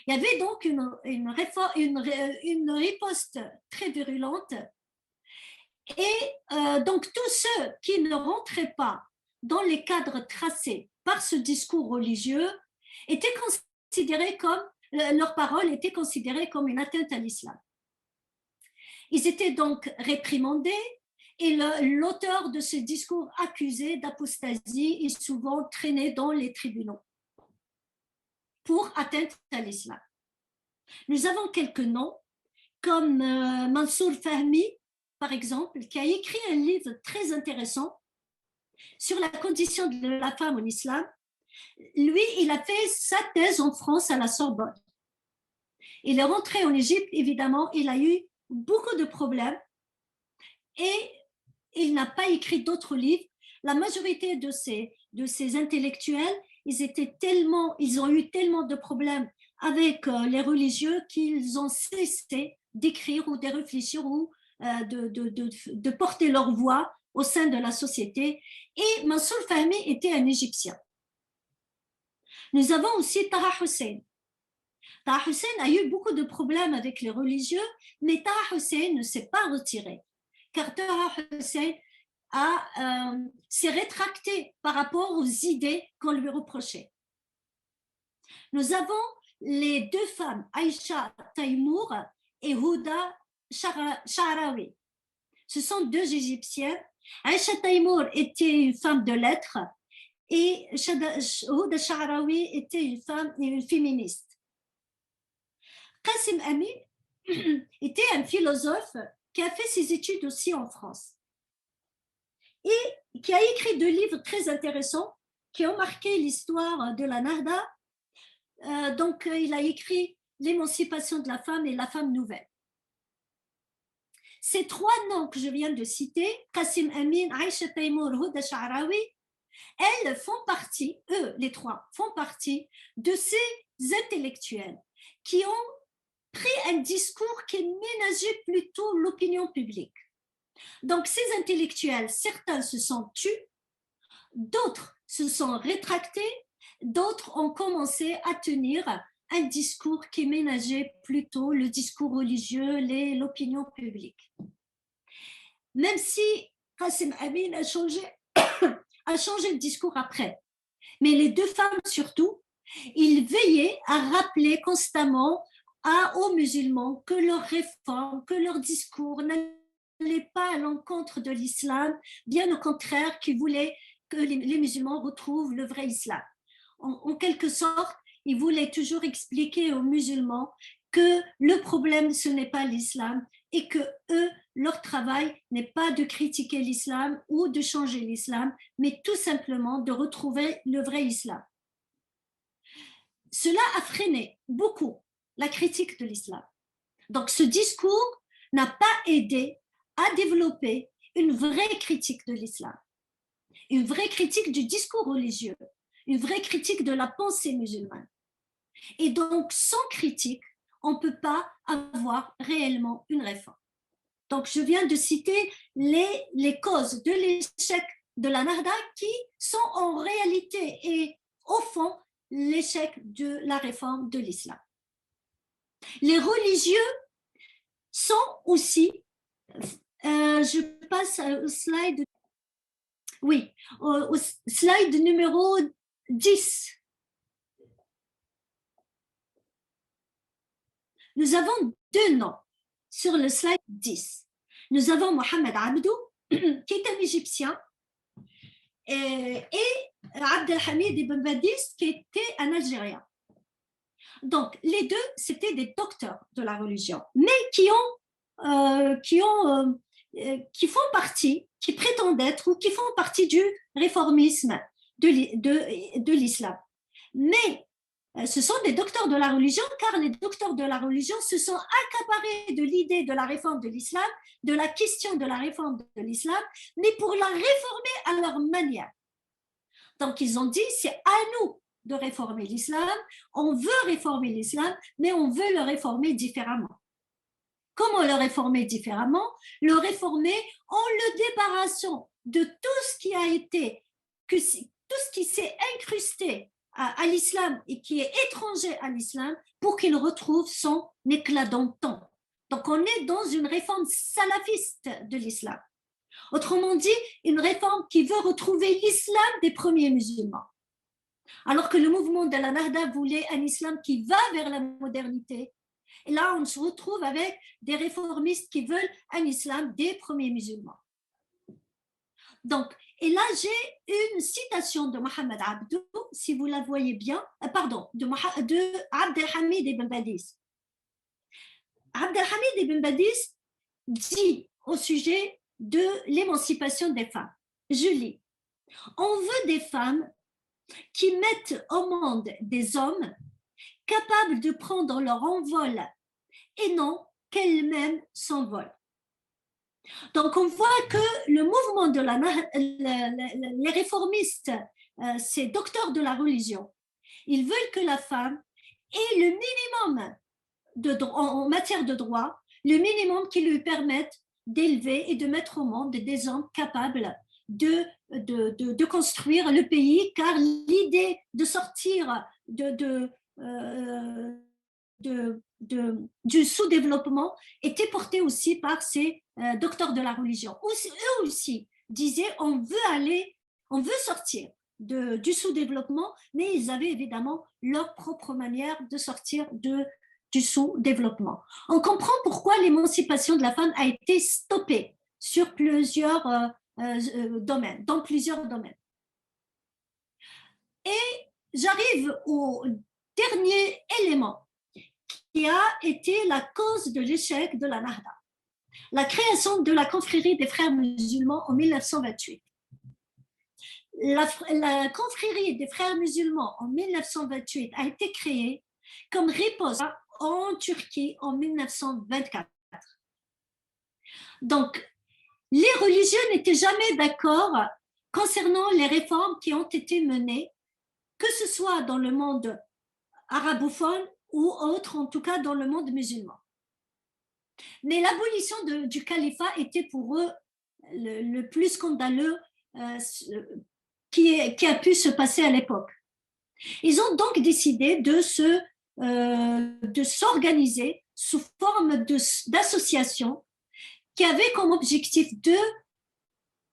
Il y avait donc une riposte très virulente et donc tous ceux qui ne rentraient pas dans les cadres tracés par ce discours religieux étaient considérés comme, leurs paroles étaient considérées comme une atteinte à l'islam. Ils étaient donc réprimandés et l'auteur de ce discours accusé d'apostasie est souvent traîné dans les tribunaux pour atteinte à l'islam. Nous avons quelques noms, comme Mansour Fahmi, par exemple, qui a écrit un livre très intéressant sur la condition de la femme en islam. Lui, il a fait sa thèse en France à la Sorbonne. Il est rentré en Égypte, évidemment, il a eu beaucoup de problèmes et il n'a pas écrit d'autres livres. La majorité de ces intellectuels, ils ont eu tellement de problèmes avec les religieux qu'ils ont cessé d'écrire ou de réfléchir ou de porter leur voix au sein de la société. Et Mansour Fahmi était un Égyptien. Nous avons aussi Taha Hussein. Taha Hussein a eu beaucoup de problèmes avec les religieux, mais Taha Hussein ne s'est pas retiré, car Taha Hussein s'est rétracté par rapport aux idées qu'on lui reprochait. Nous avons les deux femmes, Aïcha Taïmour et Houda Sha'rawi. Ce sont deux Égyptiennes. Aïcha Taïmour était une femme de lettres et Houda Sha'rawi était une féministe. Qasim Amin était un philosophe qui a fait ses études aussi en France et qui a écrit deux livres très intéressants qui ont marqué l'histoire de la Nahda. Donc, il a écrit L'émancipation de la femme et la femme nouvelle. Ces trois noms que je viens de citer, Qasim Amin, Aïcha Taïmour, Houda Sha'rawi, elles font partie, eux, les trois, font partie de ces intellectuels qui ont pris un discours qui ménageait plutôt l'opinion publique. Donc, ces intellectuels, certains se sont tus, d'autres se sont rétractés, d'autres ont commencé à tenir un discours qui ménageait plutôt le discours religieux, l'opinion publique. Même si Qasim Amin a changé le discours après, mais les deux femmes surtout, ils veillaient à rappeler constamment aux musulmans que leurs réformes, que leur discours n'allait pas à l'encontre de l'islam, bien au contraire, qu'ils voulaient que les musulmans retrouvent le vrai islam. En quelque sorte, ils voulaient toujours expliquer aux musulmans que le problème, ce n'est pas l'islam et que eux, leur travail n'est pas de critiquer l'islam ou de changer l'islam, mais tout simplement de retrouver le vrai islam. Cela a freiné beaucoup la critique de l'islam. Donc, ce discours n'a pas aidé à développer une vraie critique de l'islam, une vraie critique du discours religieux, une vraie critique de la pensée musulmane. Et donc, sans critique, on ne peut pas avoir réellement une réforme. Donc, je viens de citer les causes de l'échec de la Nahda qui sont en réalité et au fond l'échec de la réforme de l'islam. Les religieux sont aussi, je passe au slide, oui, au slide numéro 10. Nous avons deux noms sur le slide 10. Nous avons Mohamed Abdou, qui est un Égyptien, et Abdelhamid Ibn Badis, qui était un Algérien. Donc, les deux, c'était des docteurs de la religion, mais qui font partie, qui prétendent être ou qui font partie du réformisme de l'islam. Mais ce sont des docteurs de la religion, car les docteurs de la religion se sont accaparés de l'idée de la réforme de l'islam, de la question de la réforme de l'islam, mais pour la réformer à leur manière. Donc, ils ont dit, c'est à nous de réformer l'islam, on veut réformer l'islam, mais on veut le réformer différemment. Comment le réformer différemment? Le réformer en le débarrassant de tout ce qui a été, tout ce qui s'est incrusté à l'islam et qui est étranger à l'islam pour qu'il retrouve son éclat d'antan. Donc, on est dans une réforme salafiste de l'islam. Autrement dit, une réforme qui veut retrouver l'islam des premiers musulmans. Alors que le mouvement de la Nahda voulait un islam qui va vers la modernité. Et là, on se retrouve avec des réformistes qui veulent un islam des premiers musulmans. Donc, et là, j'ai une citation de Mohamed Abdou, si vous la voyez bien, de Abdelhamid Ibn Badis. Abdelhamid Ibn Badis dit au sujet de l'émancipation des femmes, je lis, on veut des femmes qui mettent au monde des hommes capables de prendre leur envol et non qu'elles-mêmes s'envolent. Donc, on voit que le mouvement de les réformistes, ces docteurs de la religion, ils veulent que la femme ait le minimum en matière de droit, le minimum qui lui permette d'élever et de mettre au monde des hommes capables de construire le pays, car l'idée de sortir du sous-développement était portée aussi par ces docteurs de la religion. Eux aussi disaient on veut sortir du sous-développement, mais ils avaient évidemment leur propre manière de sortir du sous-développement. On comprend pourquoi l'émancipation de la femme a été stoppée sur plusieurs domaines, dans plusieurs domaines. Et j'arrive au dernier élément qui a été la cause de l'échec de la Nahda, la création de la confrérie des frères musulmans en 1928. La confrérie des frères musulmans en 1928 a été créée comme riposte en Turquie en 1924. Donc, les religieux n'étaient jamais d'accord concernant les réformes qui ont été menées, que ce soit dans le monde arabophone ou autre, en tout cas dans le monde musulman. Mais l'abolition du califat était pour eux le plus scandaleux qui a pu se passer à l'époque. Ils ont donc décidé de s'organiser sous forme d'associations qui avaient comme objectif de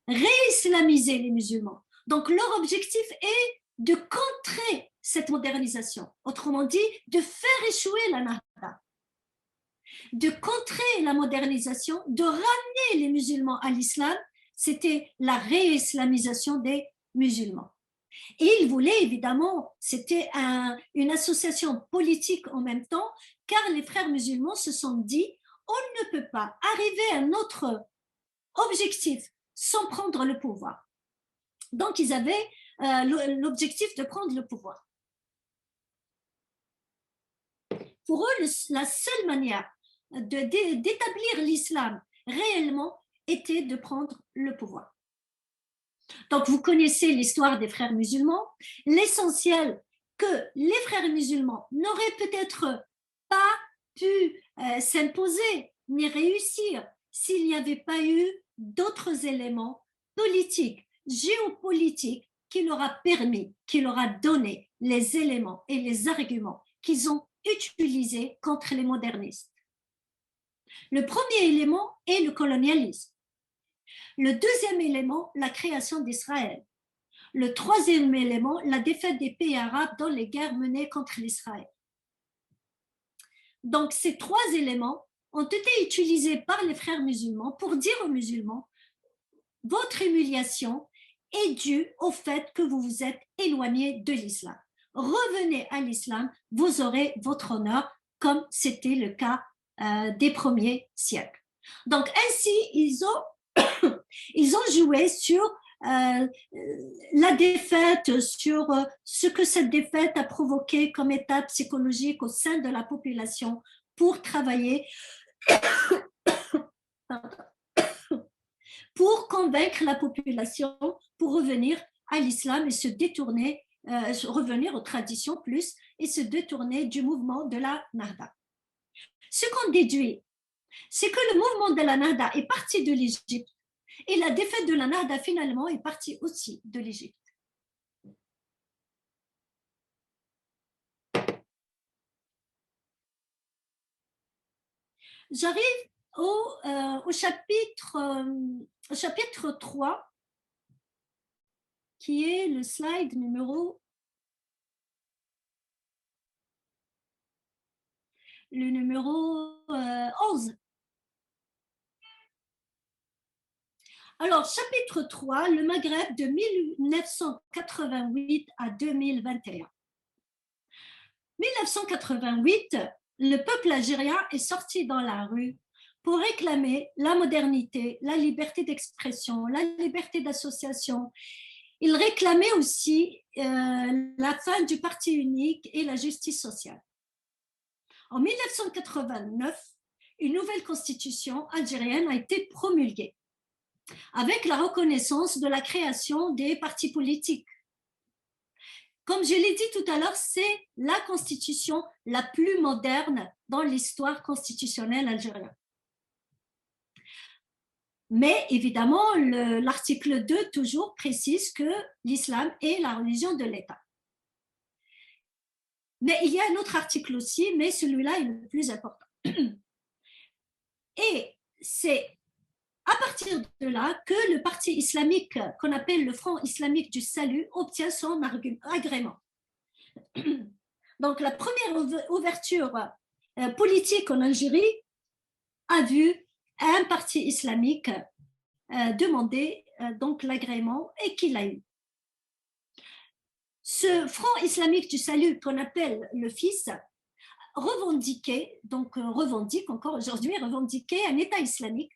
réislamiser les musulmans. Donc leur objectif est de contrer cette modernisation, autrement dit, de faire échouer la Nahda, de contrer la modernisation, de ramener les musulmans à l'islam. C'était la réislamisation des musulmans. Et ils voulaient évidemment, c'était une association politique en même temps, car les frères musulmans se sont dit, on ne peut pas arriver à notre objectif sans prendre le pouvoir. Donc ils avaient l'objectif de prendre le pouvoir. Pour eux, la seule manière d'établir l'islam réellement était de prendre le pouvoir. Donc, vous connaissez l'histoire des frères musulmans. L'essentiel que les frères musulmans n'auraient peut-être pas pu s'imposer ni réussir s'il n'y avait pas eu d'autres éléments politiques, géopolitiques qui leur a permis, qui leur a donné les éléments et les arguments qu'ils ont utilisés contre les modernistes. Le premier élément est le colonialisme. Le deuxième élément, la création d'Israël. Le troisième élément, la défaite des pays arabes dans les guerres menées contre l'Israël. Donc, ces trois éléments ont été utilisés par les frères musulmans pour dire aux musulmans, votre humiliation est due au fait que vous vous êtes éloignés de l'islam. Revenez à l'islam, vous aurez votre honneur, comme c'était le cas des premiers siècles. Donc, ainsi, ils ont joué sur la défaite, sur ce que cette défaite a provoqué comme état psychologique au sein de la population pour travailler, pour convaincre la population pour revenir à l'islam et se détourner, revenir aux traditions plus et se détourner du mouvement de la Nahda. Ce qu'on déduit, c'est que le mouvement de la Nahda est parti de l'Égypte et la défaite de la Nahda finalement est partie aussi de l'Égypte. J'arrive au chapitre 3, qui est le slide numéro 11. Alors, chapitre 3, le Maghreb de 1988 à 2021. 1988, le peuple algérien est sorti dans la rue pour réclamer la modernité, la liberté d'expression, la liberté d'association. Il réclamait aussi la fin du parti unique et la justice sociale. En 1989, une nouvelle constitution algérienne a été promulguée avec la reconnaissance de la création des partis politiques. Comme je l'ai dit tout à l'heure, c'est la constitution la plus moderne dans l'histoire constitutionnelle algérienne. Mais évidemment, l'article 2 toujours précise que l'islam est la religion de l'État. Mais il y a un autre article aussi, mais celui-là est le plus important. Et c'est à partir de là que le parti islamique qu'on appelle le Front islamique du salut obtient son agrément. Donc la première ouverture politique en Algérie a vu un parti islamique demander donc l'agrément et qu'il a eu. Ce Front islamique du salut qu'on appelle le FIS revendique encore aujourd'hui un État islamique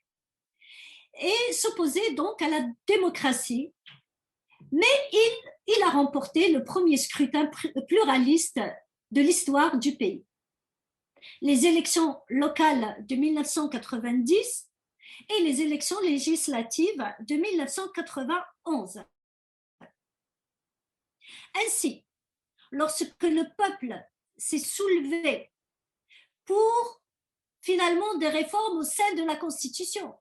et s'opposait donc à la démocratie, mais il a remporté le premier scrutin pluraliste de l'histoire du pays. Les élections locales de 1990 et les élections législatives de 1991. Ainsi, lorsque le peuple s'est soulevé pour finalement des réformes au sein de la Constitution,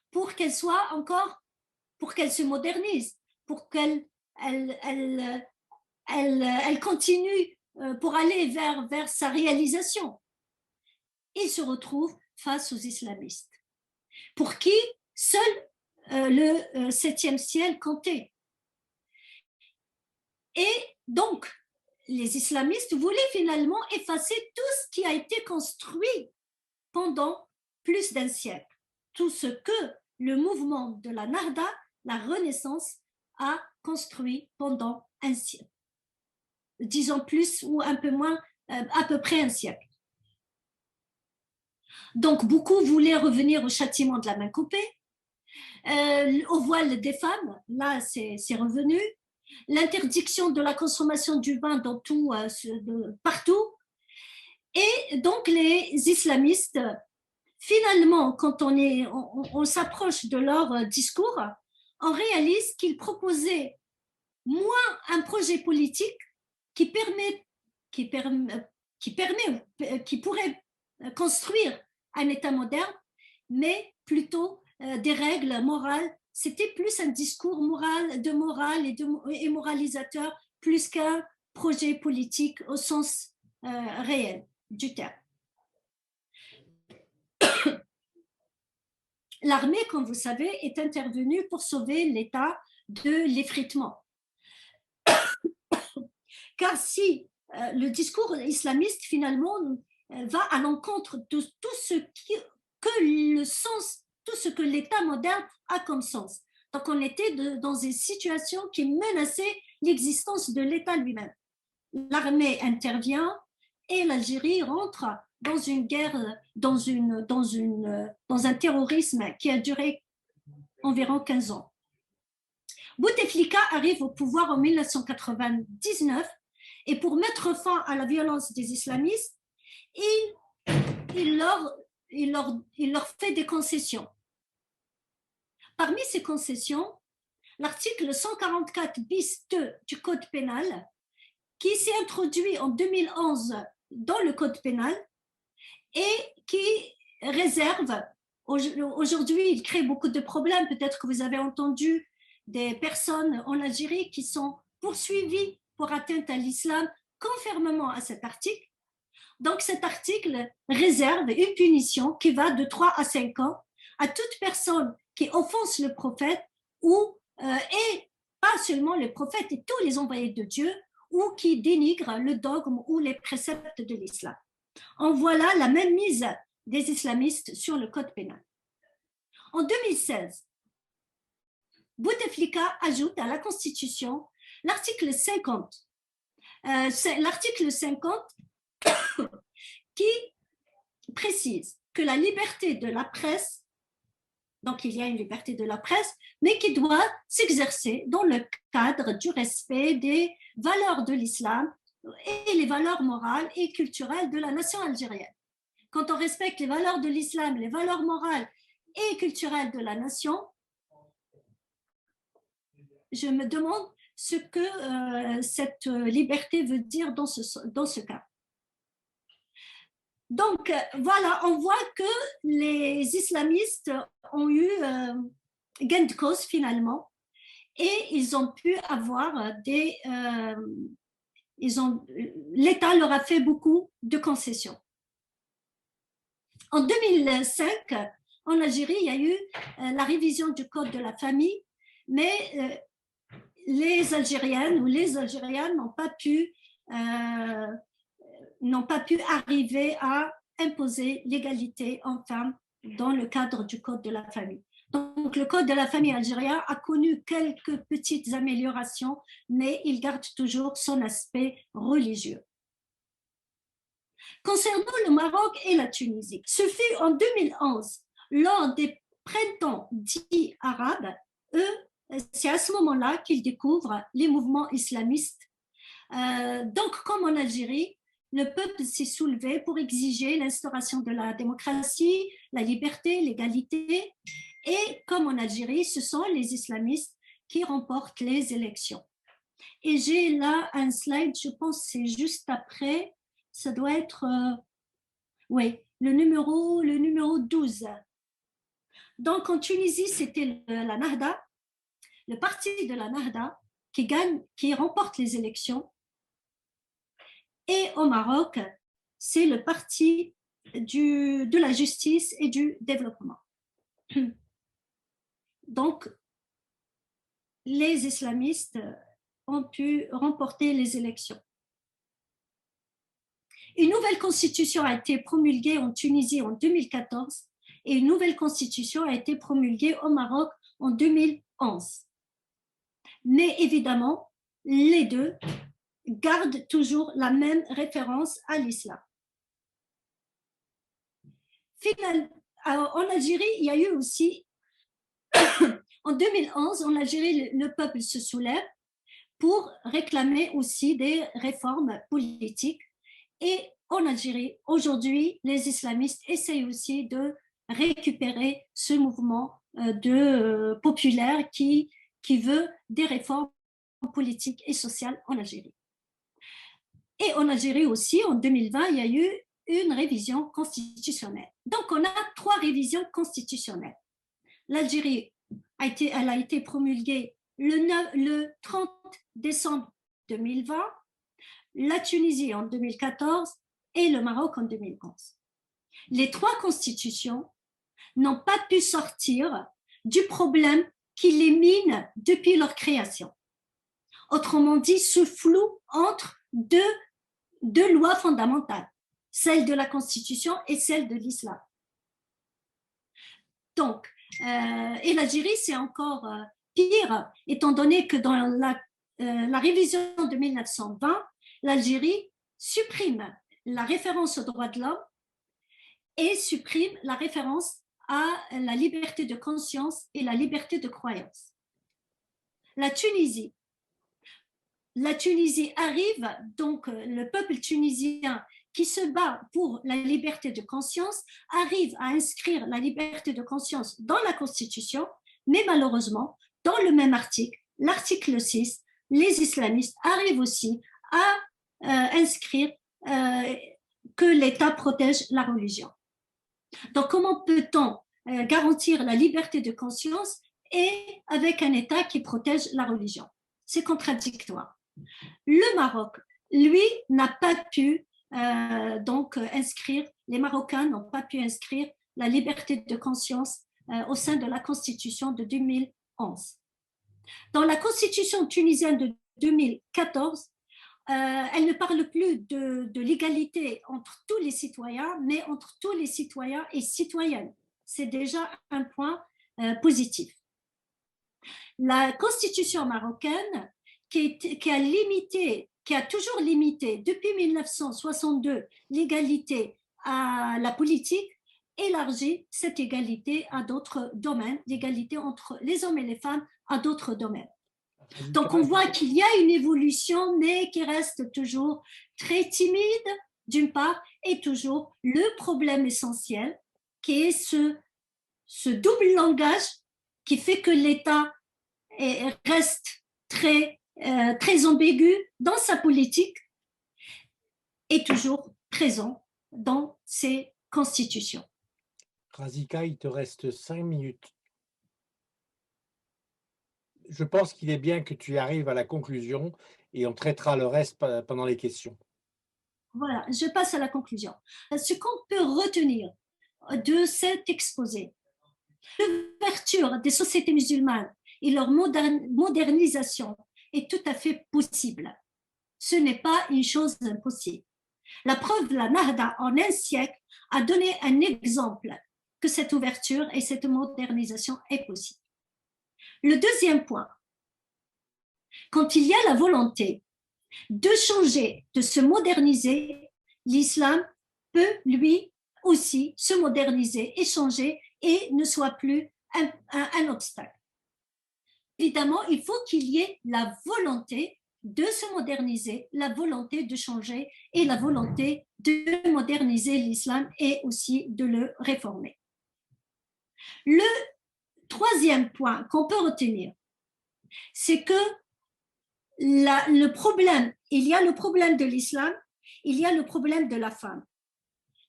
pour qu'elle se modernise, pour qu'elle continue pour aller vers sa réalisation, il se retrouve face aux islamistes, pour qui seul le septième ciel comptait. Et donc, les islamistes voulaient finalement effacer tout ce qui a été construit pendant plus d'un siècle, tout ce que le mouvement de la Nahda, la Renaissance, a construit pendant un siècle, disons plus ou un peu moins, à peu près un siècle. Donc, beaucoup voulaient revenir au châtiment de la main coupée, au voile des femmes, là c'est revenu, l'interdiction de la consommation du vin dans partout. Et donc les islamistes, finalement, quand on s'approche de leur discours, on réalise qu'ils proposaient moins un projet politique qui pourrait construire un État moderne, mais plutôt des règles morales. C'était plus un discours moral et moralisateur, plus qu'un projet politique au sens réel du terme. L'armée, comme vous savez, est intervenue pour sauver l'État de l'effritement. Car si le discours islamiste, finalement, va à l'encontre de tout ce que l'État moderne a comme sens. Donc, on était dans une situation qui menaçait l'existence de l'État lui-même. L'armée intervient et l'Algérie rentre dans une guerre, dans un terrorisme qui a duré environ 15 ans. Bouteflika arrive au pouvoir en 1999 et pour mettre fin à la violence des islamistes, il leur fait des concessions. Parmi ces concessions, l'article 144 bis 2 du Code pénal, qui s'est introduit en 2011 dans le Code pénal et qui réserve, aujourd'hui il crée beaucoup de problèmes, peut-être que vous avez entendu des personnes en Algérie qui sont poursuivies pour atteinte à l'islam conformément à cet article. Donc cet article réserve une punition qui va de 3 à 5 ans à toute personne qui offense le prophète et pas seulement le prophète et tous les envoyés de Dieu ou qui dénigre le dogme ou les préceptes de l'islam. En voilà la même mise des islamistes sur le code pénal. En 2016, Bouteflika ajoute à la Constitution l'article 50. L'article 50 qui précise que la liberté de la presse, donc il y a une liberté de la presse, mais qui doit s'exercer dans le cadre du respect des valeurs de l'islam et les valeurs morales et culturelles de la nation algérienne. Quand on respecte les valeurs de l'islam, les valeurs morales et culturelles de la nation, je me demande ce que cette liberté veut dire dans ce cas. Donc, voilà, on voit que les islamistes ont eu gain de cause finalement et ils ont pu avoir l'État leur a fait beaucoup de concessions. En 2005, en Algérie, il y a eu la révision du code de la famille, mais les Algériennes ou les Algériens n'ont pas pu arriver à imposer l'égalité homme-femme dans le cadre du code de la famille. Donc, le code de la famille algérien a connu quelques petites améliorations, mais il garde toujours son aspect religieux. Concernant le Maroc et la Tunisie, ce fut en 2011, lors des printemps dits arabes, c'est à ce moment-là qu'ils découvrent les mouvements islamistes. Donc, comme en Algérie, le peuple s'est soulevé pour exiger l'instauration de la démocratie, la liberté, l'égalité. Et comme en Algérie, ce sont les islamistes qui remportent les élections. Et j'ai là un slide, je pense que c'est juste après, ça doit être, oui, le numéro 12. Donc en Tunisie, c'était la Nahda, le parti de la Nahda qui remporte les élections. Et au Maroc, c'est le parti de la justice et du développement. Donc, les islamistes ont pu remporter les élections. Une nouvelle constitution a été promulguée en Tunisie en 2014 et une nouvelle constitution a été promulguée au Maroc en 2011. Mais évidemment, les deux gardent toujours la même référence à l'islam. En Algérie, il y a eu aussi, en 2011, en Algérie, le peuple se soulève pour réclamer aussi des réformes politiques. Et en Algérie, aujourd'hui, les islamistes essayent aussi de récupérer ce mouvement populaire qui veut des réformes politiques et sociales en Algérie. Et en Algérie aussi, en 2020, il y a eu une révision constitutionnelle. Donc, on a 3 révisions constitutionnelles. L'Algérie elle a été promulguée le 30 décembre 2020, la Tunisie en 2014 et le Maroc en 2011. Les 3 constitutions n'ont pas pu sortir du problème qui les mine depuis leur création. Autrement dit, ce flou entre deux lois fondamentales, celle de la Constitution et celle de l'islam. Donc, et l'Algérie, c'est encore pire, étant donné que dans la révision de 1920, l'Algérie supprime la référence aux droits de l'homme et supprime la référence à la liberté de conscience et la liberté de croyance. La Tunisie arrive, donc le peuple tunisien qui se bat pour la liberté de conscience arrive à inscrire la liberté de conscience dans la Constitution, mais malheureusement, dans le même article, l'article 6, les islamistes arrivent aussi à inscrire que l'État protège la religion. Donc, comment peut-on garantir la liberté de conscience et avec un État qui protège la religion? C'est contradictoire. Le Maroc, lui, n'a pas pu donc inscrire, les Marocains n'ont pas pu inscrire la liberté de conscience au sein de la Constitution de 2011. Dans la Constitution tunisienne de 2014, elle ne parle plus de l'égalité entre tous les citoyens, mais entre tous les citoyens et citoyennes. C'est déjà un point positif. La Constitution marocaine, qui a toujours limité depuis 1962 l'égalité à la politique, élargit cette égalité à d'autres domaines, l'égalité entre les hommes et les femmes à d'autres domaines. Donc on voit qu'il y a une évolution, mais qui reste toujours très timide, d'une part, et toujours le problème essentiel, qui est ce double langage qui fait que l'État reste très ambigu dans sa politique et toujours présent dans ses constitutions. Razika, il te reste 5 minutes. Je pense qu'il est bien que tu arrives à la conclusion et on traitera le reste pendant les questions. Voilà, je passe à la conclusion. Ce qu'on peut retenir de cet exposé, L'ouverture des sociétés musulmanes et leur modernisation est tout à fait possible. Ce n'est pas une chose impossible. La preuve, la Nahda, en un siècle, a donné un exemple que cette ouverture et cette modernisation est possible. Le deuxième point, quand il y a la volonté de changer, de se moderniser, l'islam peut lui aussi se moderniser et changer et ne soit plus un obstacle. Évidemment, il faut qu'il y ait la volonté de se moderniser, la volonté de changer et la volonté de moderniser l'islam et aussi de le réformer. Le troisième point qu'on peut retenir, c'est que le problème, il y a le problème de l'islam, il y a le problème de la femme.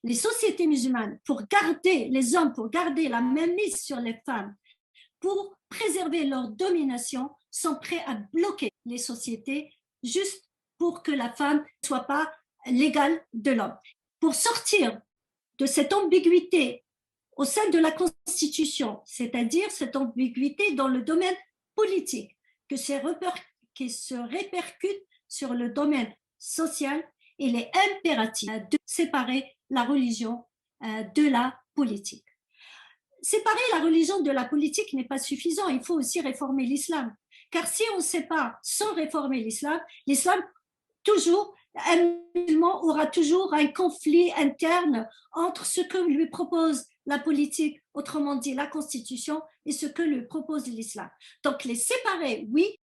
Les sociétés musulmanes, pour garder les hommes, pour garder la mainmise sur les femmes, pour préserver leur domination, sont prêts à bloquer les sociétés juste pour que la femme ne soit pas l'égale de l'homme. Pour sortir de cette ambiguïté au sein de la Constitution, c'est-à-dire cette ambiguïté dans le domaine politique, qui se répercute sur le domaine social, il est impératif de séparer la religion de la politique. Séparer la religion de la politique n'est pas suffisant, il faut aussi réformer l'islam. Car si on ne sait pas, sans réformer l'islam, toujours, un musulman aura toujours un conflit interne entre ce que lui propose la politique, autrement dit la constitution, et ce que lui propose l'islam. Donc les séparer, oui,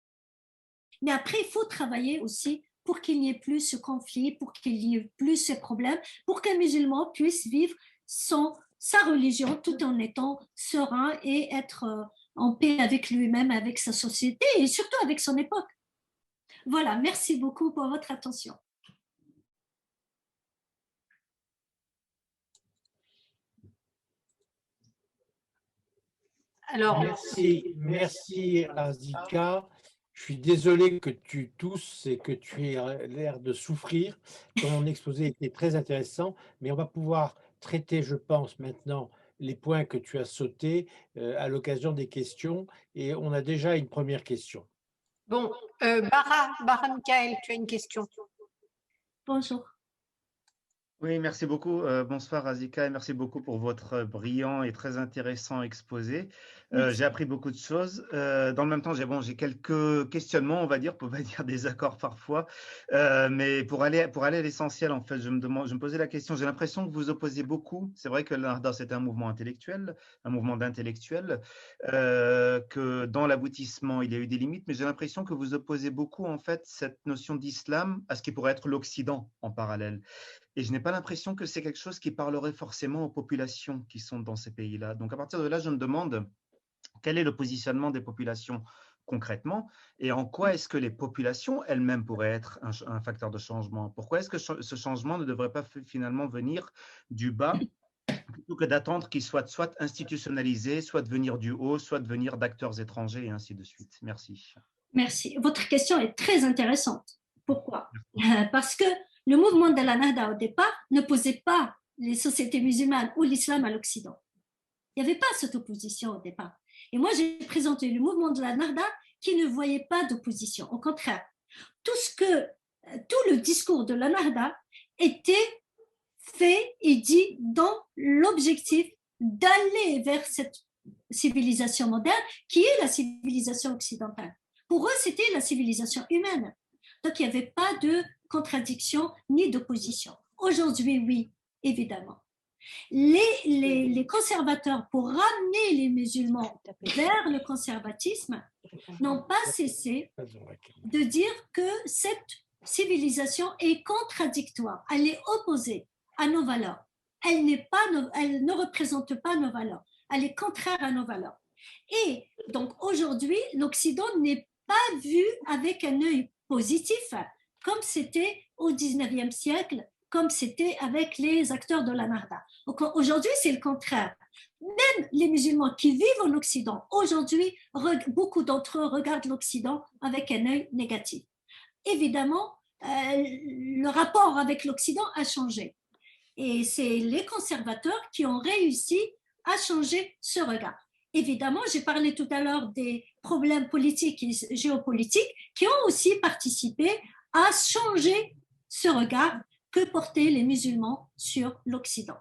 mais après il faut travailler aussi pour qu'il n'y ait plus ce conflit, pour qu'il n'y ait plus ce problème, pour qu'un musulman puisse vivre sa religion tout en étant serein et être en paix avec lui-même, avec sa société et surtout avec son époque. Voilà, merci beaucoup pour votre attention. Alors, merci Razika. Je suis désolé que tu tousses et que tu aies l'air de souffrir. Ton exposé était très intéressant, mais on va pouvoir traiter, je pense, maintenant les points que tu as sautés à l'occasion des questions. Et on a déjà une première question. bon, Bara Michael, tu as une question. Bonjour. Oui, merci beaucoup. Bonsoir Razika et merci beaucoup pour votre brillant et très intéressant exposé. J'ai appris beaucoup de choses. Dans le même temps, j'ai quelques questionnements, on va dire, pour pas dire des accords parfois. Mais pour aller à l'essentiel, en fait, je me posais la question. J'ai l'impression que vous opposez beaucoup. C'est vrai que l'Arda, c'est un mouvement intellectuel, un mouvement d'intellectuels, que dans l'aboutissement, il y a eu des limites, mais j'ai l'impression que vous opposez beaucoup, en fait, cette notion d'islam à ce qui pourrait être l'Occident en parallèle. Et je n'ai pas l'impression que c'est quelque chose qui parlerait forcément aux populations qui sont dans ces pays-là. Donc, à partir de là, je me demande quel est le positionnement des populations concrètement et en quoi est-ce que les populations elles-mêmes pourraient être un facteur de changement. Pourquoi est-ce que ce changement ne devrait pas finalement venir du bas plutôt que d'attendre qu'il soit institutionnalisé, soit de venir du haut, soit de venir d'acteurs étrangers et ainsi de suite. Merci. Merci. Votre question est très intéressante. Pourquoi ? Parce que le mouvement de la Nahda, au départ, ne posait pas les sociétés musulmanes ou l'islam à l'Occident. Il n'y avait pas cette opposition au départ. Et moi, j'ai présenté le mouvement de la Nahda qui ne voyait pas d'opposition. Au contraire, tout le discours de la Nahda était fait et dit dans l'objectif d'aller vers cette civilisation moderne qui est la civilisation occidentale. Pour eux, c'était la civilisation humaine. Donc, il n'y avait pas de contradiction ni d'opposition. Aujourd'hui, oui, évidemment. Les conservateurs, pour ramener les musulmans vers le conservatisme, n'ont pas cessé de dire que cette civilisation est contradictoire, elle est opposée à nos valeurs. Elle ne représente pas nos valeurs, elle est contraire à nos valeurs. Et donc aujourd'hui, l'Occident n'est pas vu avec un œil positif, comme c'était au 19e siècle, comme c'était avec les acteurs de la Nahda. Aujourd'hui, c'est le contraire. Même les musulmans qui vivent en Occident, aujourd'hui, beaucoup d'entre eux regardent l'Occident avec un œil négatif. Évidemment, le rapport avec l'Occident a changé. Et c'est les conservateurs qui ont réussi à changer ce regard. évidemment, j'ai parlé tout à l'heure des problèmes politiques et géopolitiques qui ont aussi participé à changer ce regard que portaient les musulmans sur l'Occident.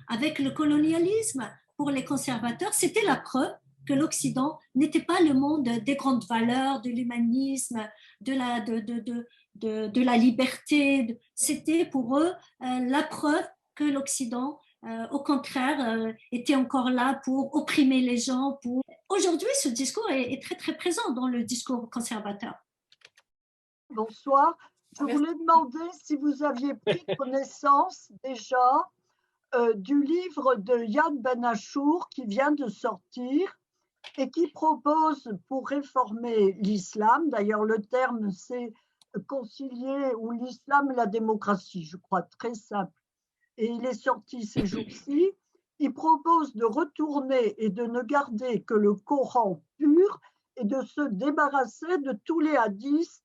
Avec le colonialisme, pour les conservateurs, c'était la preuve que l'Occident n'était pas le monde des grandes valeurs, de l'humanisme, de la liberté. C'était pour eux la preuve que l'Occident, au contraire, était encore là pour opprimer les gens. Aujourd'hui, ce discours est très, très présent dans le discours conservateur. Bonsoir. Je voulais demander si vous aviez pris connaissance déjà du livre de Yann Ben Achour qui vient de sortir et qui propose pour réformer l'islam, d'ailleurs le terme c'est concilier ou l'islam et la démocratie, je crois, très simple, et il est sorti ces jours-ci, il propose de retourner et de ne garder que le Coran pur et de se débarrasser de tous les hadiths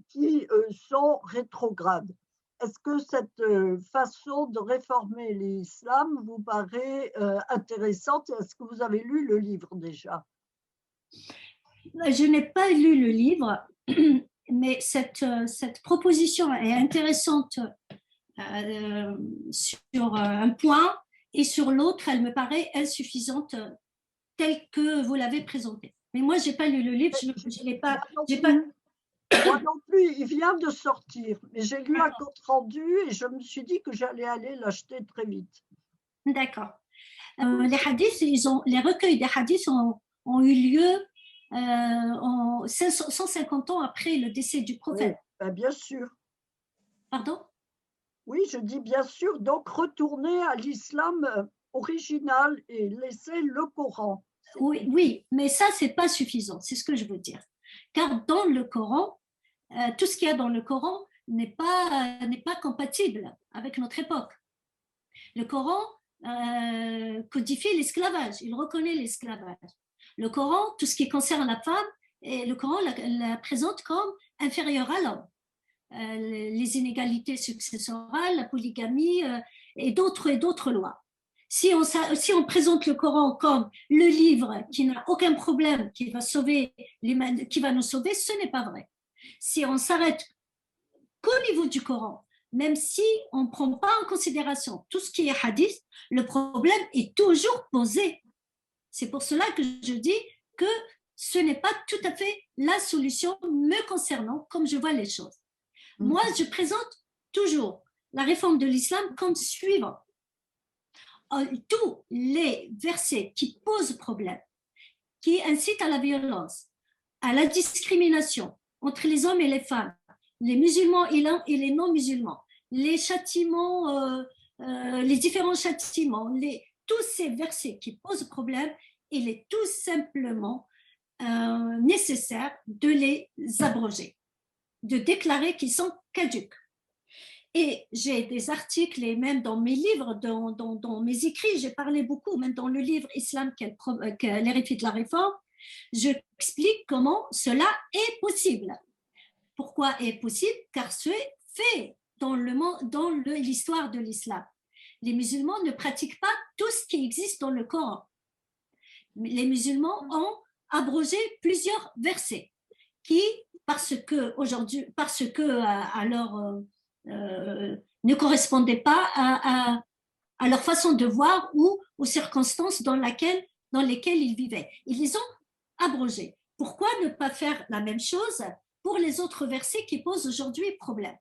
qui sont rétrogrades. Est-ce que cette façon de réformer l'islam vous paraît intéressante? Est-ce que vous avez lu le livre déjà? Je n'ai pas lu le livre, mais cette proposition est intéressante sur un point et sur l'autre, elle me paraît insuffisante telle que vous l'avez présentée. Mais moi, je n'ai pas lu le livre, je l'ai pas... Moi non plus, il vient de sortir, mais j'ai lu un compte rendu et je me suis dit que j'allais aller l'acheter très vite. D'accord. Les hadiths, les recueils des hadiths ont eu lieu 150 ans après le décès du prophète. Oui, ben bien sûr. Pardon? Oui, je dis bien sûr, donc retourner à l'islam original et laisser le Coran. Oui, oui, mais ça, ce n'est pas suffisant, c'est ce que je veux dire. Car dans le Coran, tout ce qu'il y a dans le Coran n'est pas compatible avec notre époque. Le Coran codifie l'esclavage, il reconnaît l'esclavage. Le Coran, tout ce qui concerne la femme, et le Coran la présente comme inférieure à l'homme. Les inégalités successorales, la polygamie et d'autres lois. Si on présente le Coran comme le livre qui n'a aucun problème, qui va nous sauver, ce n'est pas vrai. Si on s'arrête qu'au niveau du Coran, même si on ne prend pas en considération tout ce qui est hadith, le problème est toujours posé. C'est pour cela que je dis que ce n'est pas tout à fait la solution me concernant, comme je vois les choses. Moi, je présente toujours la réforme de l'islam comme suivant. Tous les versets qui posent problème, qui incitent à la violence, à la discrimination entre les hommes et les femmes, les musulmans et les non-musulmans, les châtiments, les différents châtiments, tous ces versets qui posent problème, il est tout simplement nécessaire de les abroger, de déclarer qu'ils sont caducs. Et j'ai des articles, et même dans mes livres, dans mes écrits, j'ai parlé beaucoup, même dans le livre Islam, l'héritier de la réforme, j'explique comment cela est possible. Pourquoi est possible? Car c'est fait dans l'histoire de l'islam. Les musulmans ne pratiquent pas tout ce qui existe dans le Coran. Les musulmans ont abrogé plusieurs versets qui, parce que ne correspondaient pas à leur façon de voir ou aux circonstances dans lesquelles ils vivaient. Ils les ont abrogés. Pourquoi ne pas faire la même chose pour les autres versets qui posent aujourd'hui problème?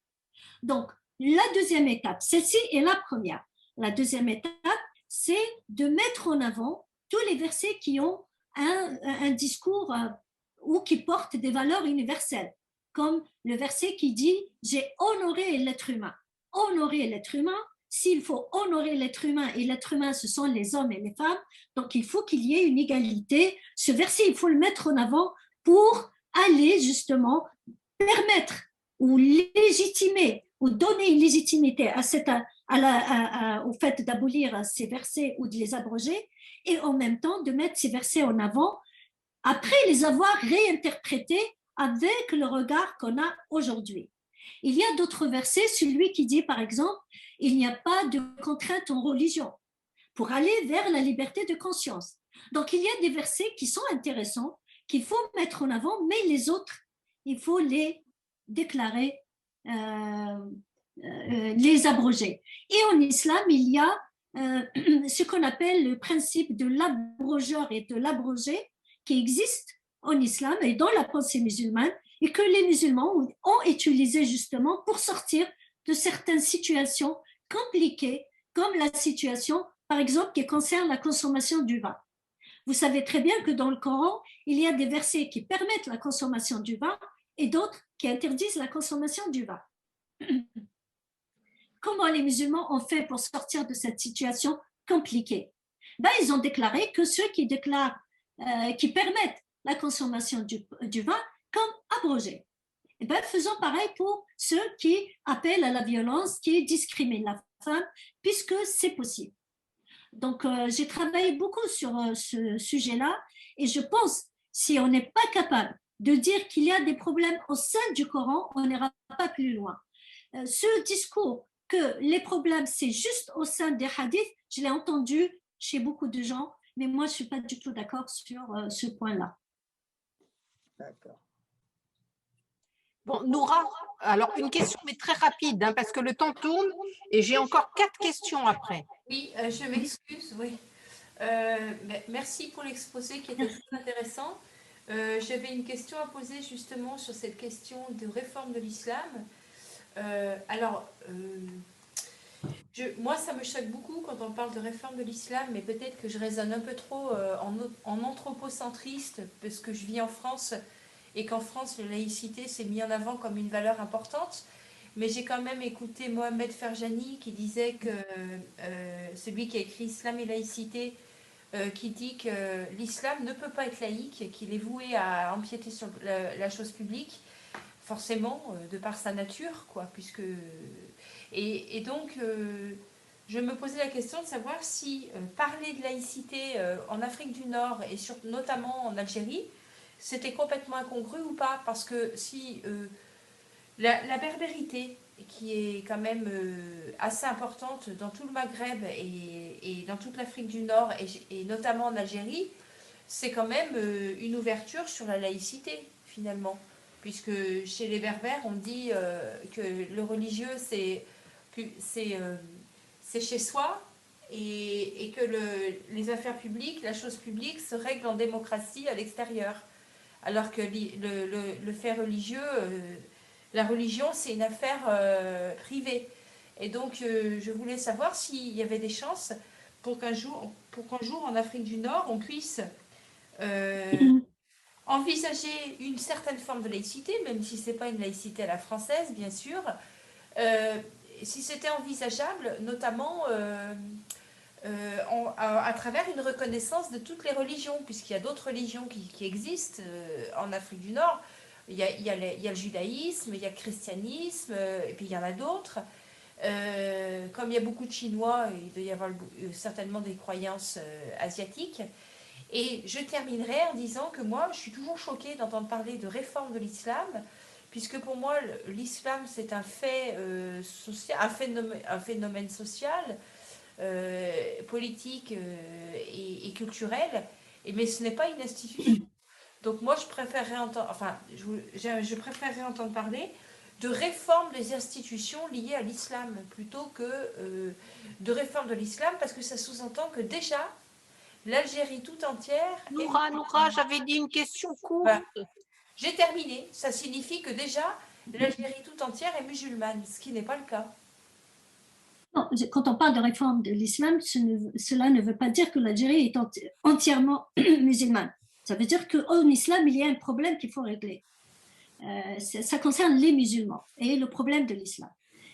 Donc, la deuxième étape, celle-ci est la première. La deuxième étape, c'est de mettre en avant tous les versets qui ont un discours ou qui portent des valeurs universelles, comme le verset qui dit « J'ai honoré l'être humain ». Honorer l'être humain, s'il faut honorer l'être humain, et l'être humain, ce sont les hommes et les femmes, donc il faut qu'il y ait une égalité. Ce verset, il faut le mettre en avant pour aller justement permettre ou légitimer ou donner une légitimité au fait d'abolir ces versets ou de les abroger, et en même temps de mettre ces versets en avant après les avoir réinterprétés avec le regard qu'on a aujourd'hui. Il y a d'autres versets, celui qui dit par exemple, il n'y a pas de contrainte en religion pour aller vers la liberté de conscience. Donc, il y a des versets qui sont intéressants, qu'il faut mettre en avant, mais les autres, il faut les déclarer, les abroger. Et en islam, il y a ce qu'on appelle le principe de l'abrogeur et de l'abrogé qui existe en islam et dans la pensée musulmane et que les musulmans ont utilisé justement pour sortir de certaines situations compliquées, comme la situation, par exemple, qui concerne la consommation du vin. Vous savez très bien que dans le Coran, il y a des versets qui permettent la consommation du vin et d'autres qui interdisent la consommation du vin. Comment les musulmans ont fait pour sortir de cette situation compliquée? Ils ont déclaré que ceux qui déclarent, qui permettent la consommation du vin comme abrogé. Faisons pareil pour ceux qui appellent à la violence, qui discriminent la femme, puisque c'est possible. Donc, j'ai travaillé beaucoup sur ce sujet-là et je pense, si on n'est pas capable de dire qu'il y a des problèmes au sein du Coran, on n'ira pas plus loin. Ce discours que les problèmes, c'est juste au sein des hadiths, je l'ai entendu chez beaucoup de gens, mais moi, je ne suis pas du tout d'accord sur ce point-là. D'accord. Bon, Noura, alors une question, mais très rapide, hein, parce que le temps tourne et j'ai encore 4 questions après. Oui, je m'excuse, oui. Merci pour l'exposé qui était très intéressant. J'avais une question à poser justement sur cette question de réforme de l'islam. Moi, ça me choque beaucoup quand on parle de réforme de l'islam, mais peut-être que je raisonne un peu trop en anthropocentriste, parce que je vis en France et qu'en France, la laïcité s'est mise en avant comme une valeur importante. Mais j'ai quand même écouté Mohamed Ferjani qui disait que celui qui a écrit Islam et laïcité, qui dit que l'islam ne peut pas être laïque, qu'il est voué à empiéter sur la chose publique, forcément, de par sa nature, quoi, puisque... Et donc, je me posais la question de savoir si parler de laïcité en Afrique du Nord et notamment en Algérie, c'était complètement incongru ou pas, parce que si la berbérité, qui est quand même assez importante dans tout le Maghreb et dans toute l'Afrique du Nord et notamment en Algérie, c'est quand même une ouverture sur la laïcité finalement, puisque chez les Berbères on dit que le religieux c'est chez soi et que les affaires publiques, la chose publique se règle en démocratie à l'extérieur, alors que le fait religieux, la religion c'est une affaire privée. Et donc je voulais savoir s'il y avait des chances pour qu'un jour en Afrique du Nord on puisse envisager une certaine forme de laïcité, même si ce n'est pas une laïcité à la française, bien sûr, si c'était envisageable, notamment à travers une reconnaissance de toutes les religions, puisqu'il y a d'autres religions qui existent en Afrique du Nord. Il y a le judaïsme, il y a le christianisme, et puis il y en a d'autres. Comme il y a beaucoup de Chinois, il doit y avoir certainement des croyances asiatiques. Et je terminerai en disant que moi, je suis toujours choquée d'entendre parler de réforme de l'islam, puisque pour moi, l'islam, c'est un fait social, un phénomène social, politique et culturel, mais ce n'est pas une institution. Donc moi, je préférerais entendre parler de réforme des institutions liées à l'islam, plutôt que de réforme de l'islam, parce que ça sous-entend que déjà, l'Algérie tout entière... Noura, j'avais dit une question courte. Voilà. J'ai terminé. Ça signifie que déjà, l'Algérie tout entière est musulmane, ce qui n'est pas le cas. Non, quand on parle de réforme de l'islam, cela ne veut pas dire que l'Algérie est entièrement musulmane. Ça veut dire qu'en islam, il y a un problème qu'il faut régler. Ça concerne les musulmans et le problème de l'islam.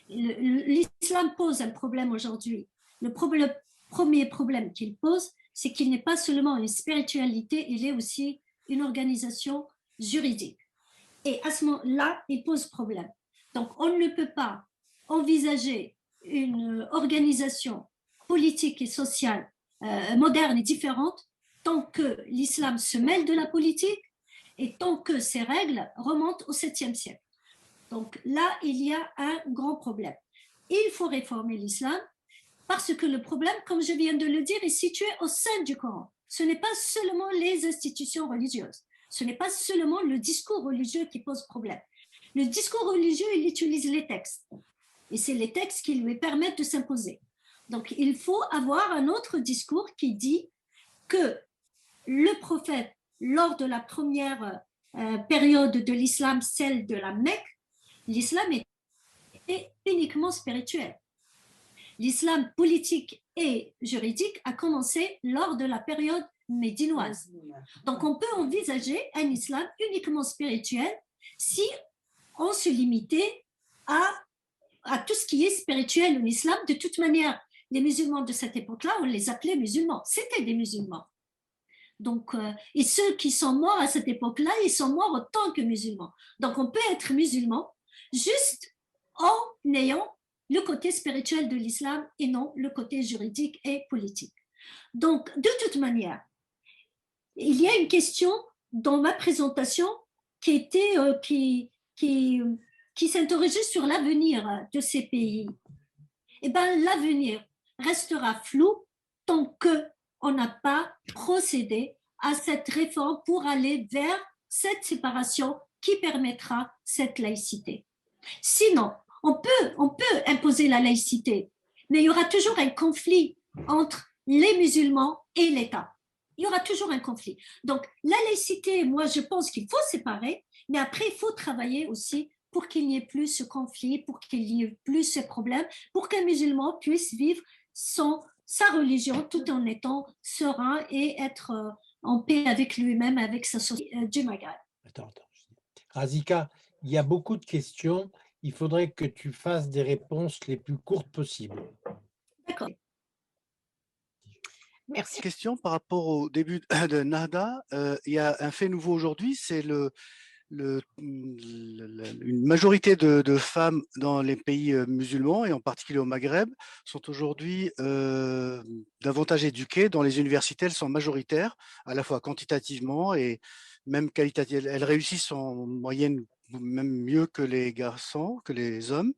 L'islam pose un problème aujourd'hui. Le premier problème qu'il pose, c'est qu'il n'est pas seulement une spiritualité, il est aussi une organisation juridique. Et à ce moment-là, il pose problème. Donc, on ne peut pas envisager une organisation politique et sociale moderne et différente tant que l'islam se mêle de la politique et tant que ces règles remontent au 7e siècle. Donc là, il y a un grand problème. Il faut réformer l'islam parce que le problème, comme je viens de le dire, est situé au sein du Coran. ce n'est pas seulement les institutions religieuses, ce n'est pas seulement le discours religieux qui pose problème. Le discours religieux, il utilise les textes. Et c'est les textes qui lui permettent de s'imposer. Donc, il faut avoir un autre discours qui dit que le prophète, lors de la première période de l'islam, celle de la Mecque, l'islam était uniquement spirituel. L'islam politique et juridique a commencé lors de la période médinoise. Donc, on peut envisager un islam uniquement spirituel si on se limitait à tout ce qui est spirituel en islam. De toute manière, les musulmans de cette époque-là, on les appelait musulmans. C'était des musulmans. Donc, et ceux qui sont morts à cette époque-là, ils sont morts en tant que musulmans. Donc, on peut être musulman juste en ayant le côté spirituel de l'islam et non le côté juridique et politique. Donc, de toute manière, il y a une question dans ma présentation qui s'interrogeait sur l'avenir de ces pays. Eh bien, l'avenir restera flou tant qu'on n'a pas procédé à cette réforme pour aller vers cette séparation qui permettra cette laïcité. Sinon, on peut imposer la laïcité, mais il y aura toujours un conflit entre les musulmans et l'État. Il y aura toujours un conflit. Donc, la laïcité, moi, je pense qu'il faut séparer, mais après, il faut travailler aussi pour qu'il n'y ait plus ce conflit, pour qu'il n'y ait plus ce problème, pour qu'un musulman puisse vivre sa religion tout en étant serein et être en paix avec lui-même, avec sa société du Maghreb. Attends. Razika, il y a beaucoup de questions. Il faudrait que tu fasses des réponses les plus courtes possibles. D'accord. Merci. Question par rapport au début de Nahda. Il y a un fait nouveau aujourd'hui, c'est une majorité de femmes dans les pays musulmans et en particulier au Maghreb sont aujourd'hui davantage éduquées. Dans les universités, elles sont majoritaires, à la fois quantitativement et même qualitativement. Elles réussissent en moyenne même mieux que les garçons, que les hommes.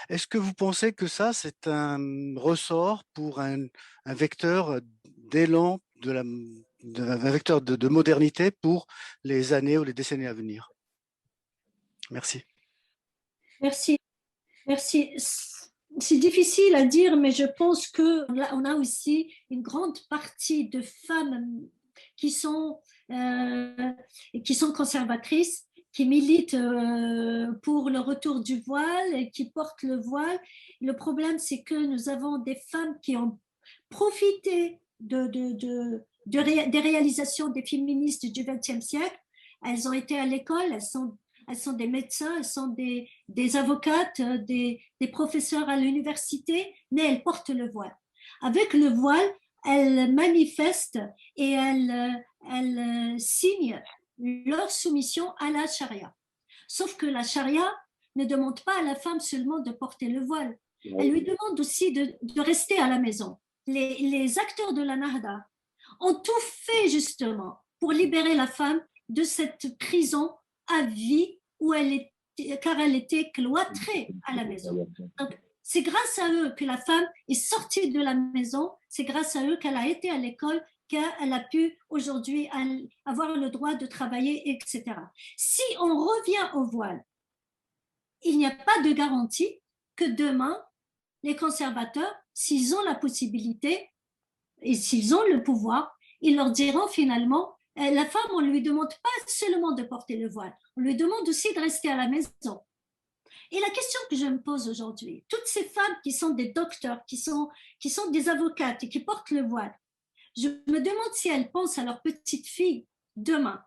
Est-ce que vous pensez que ça, c'est un ressort pour un vecteur d'élan, un vecteur de modernité pour les années ou les décennies à venir? Merci. Merci. C'est difficile à dire, mais je pense qu'on a aussi une grande partie de femmes qui sont conservatrices, qui militent pour le retour du voile et qui portent le voile. Le problème, c'est que nous avons des femmes qui ont profité des réalisations des féministes du XXe siècle. Elles ont été à l'école, elles sont des médecins, elles sont des avocates, des professeurs à l'université, mais elles portent le voile. Avec le voile, elles manifestent et elles signent leur soumission à la charia. Sauf que la charia ne demande pas à la femme seulement de porter le voile. Elle lui demande aussi de rester à la maison. Les acteurs de la Nahda ont tout fait justement pour libérer la femme de cette prison à vie car elle était cloîtrée à la maison. Donc, c'est grâce à eux que la femme est sortie de la maison, c'est grâce à eux qu'elle a été à l'école, qu'elle a pu aujourd'hui avoir le droit de travailler, etc. Si on revient au voile, il n'y a pas de garantie que demain, les conservateurs, s'ils ont la possibilité et s'ils ont le pouvoir, ils leur diront finalement, la femme, on ne lui demande pas seulement de porter le voile, on lui demande aussi de rester à la maison. Et la question que je me pose aujourd'hui, toutes ces femmes qui sont des docteurs, qui sont des avocates et qui portent le voile, je me demande si elles pensent à leur petite fille demain,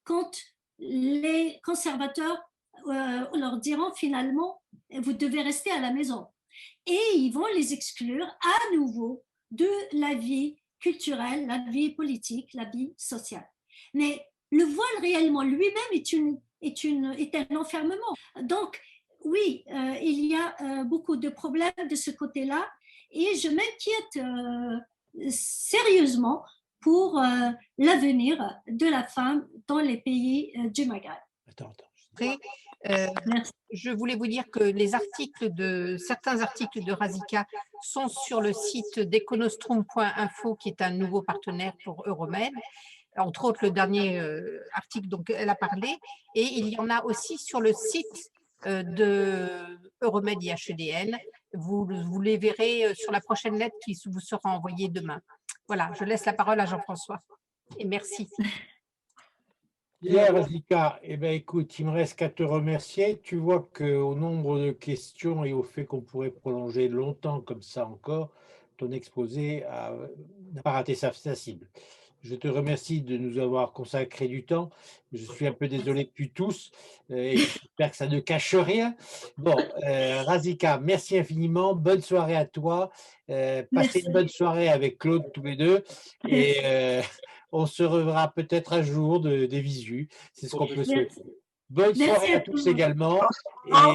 quand les conservateurs leur diront finalement, vous devez rester à la maison. Et ils vont les exclure à nouveau de la vie culturelle, la vie politique, la vie sociale. Mais le voile réellement lui-même est un enfermement. Donc, oui, il y a beaucoup de problèmes de ce côté-là et je m'inquiète sérieusement pour l'avenir de la femme dans les pays du Maghreb. Attends. Merci. Je voulais vous dire que certains articles de Razika sont sur le site d'econostrum.info, qui est un nouveau partenaire pour Euromed. Entre autres, le dernier article dont elle a parlé. Et il y en a aussi sur le site de Euromed IHEDN. Vous les verrez sur la prochaine lettre qui vous sera envoyée demain. Voilà, je laisse la parole à Jean-François. Et merci. Bien, Razika, eh ben, écoute, il me reste qu'à te remercier. Tu vois qu'au nombre de questions et au fait qu'on pourrait prolonger longtemps comme ça encore, ton exposé n'a pas raté sa cible. Je te remercie de nous avoir consacré du temps. Je suis un peu désolé que tu tousses et j'espère que ça ne cache rien. Bon, Razika, merci infiniment. Bonne soirée à toi. Passez une bonne soirée avec Claude tous les deux. Et on se reverra peut-être un jour des visus. C'est ce qu'on peut souhaiter. Bonne soirée à tous également.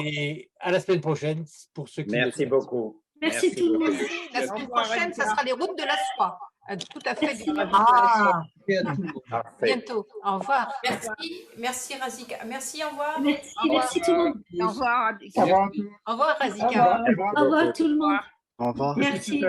Et à la semaine prochaine pour ceux qui le souhaitent. Merci beaucoup. Merci tout le monde. La semaine prochaine, ça sera les routes de la soie. Tout à fait. Bientôt. Au revoir. Merci Razika. Merci, au revoir. Merci tout le monde. Au revoir. Au revoir, Razika. Au revoir tout le monde. Au revoir. Merci.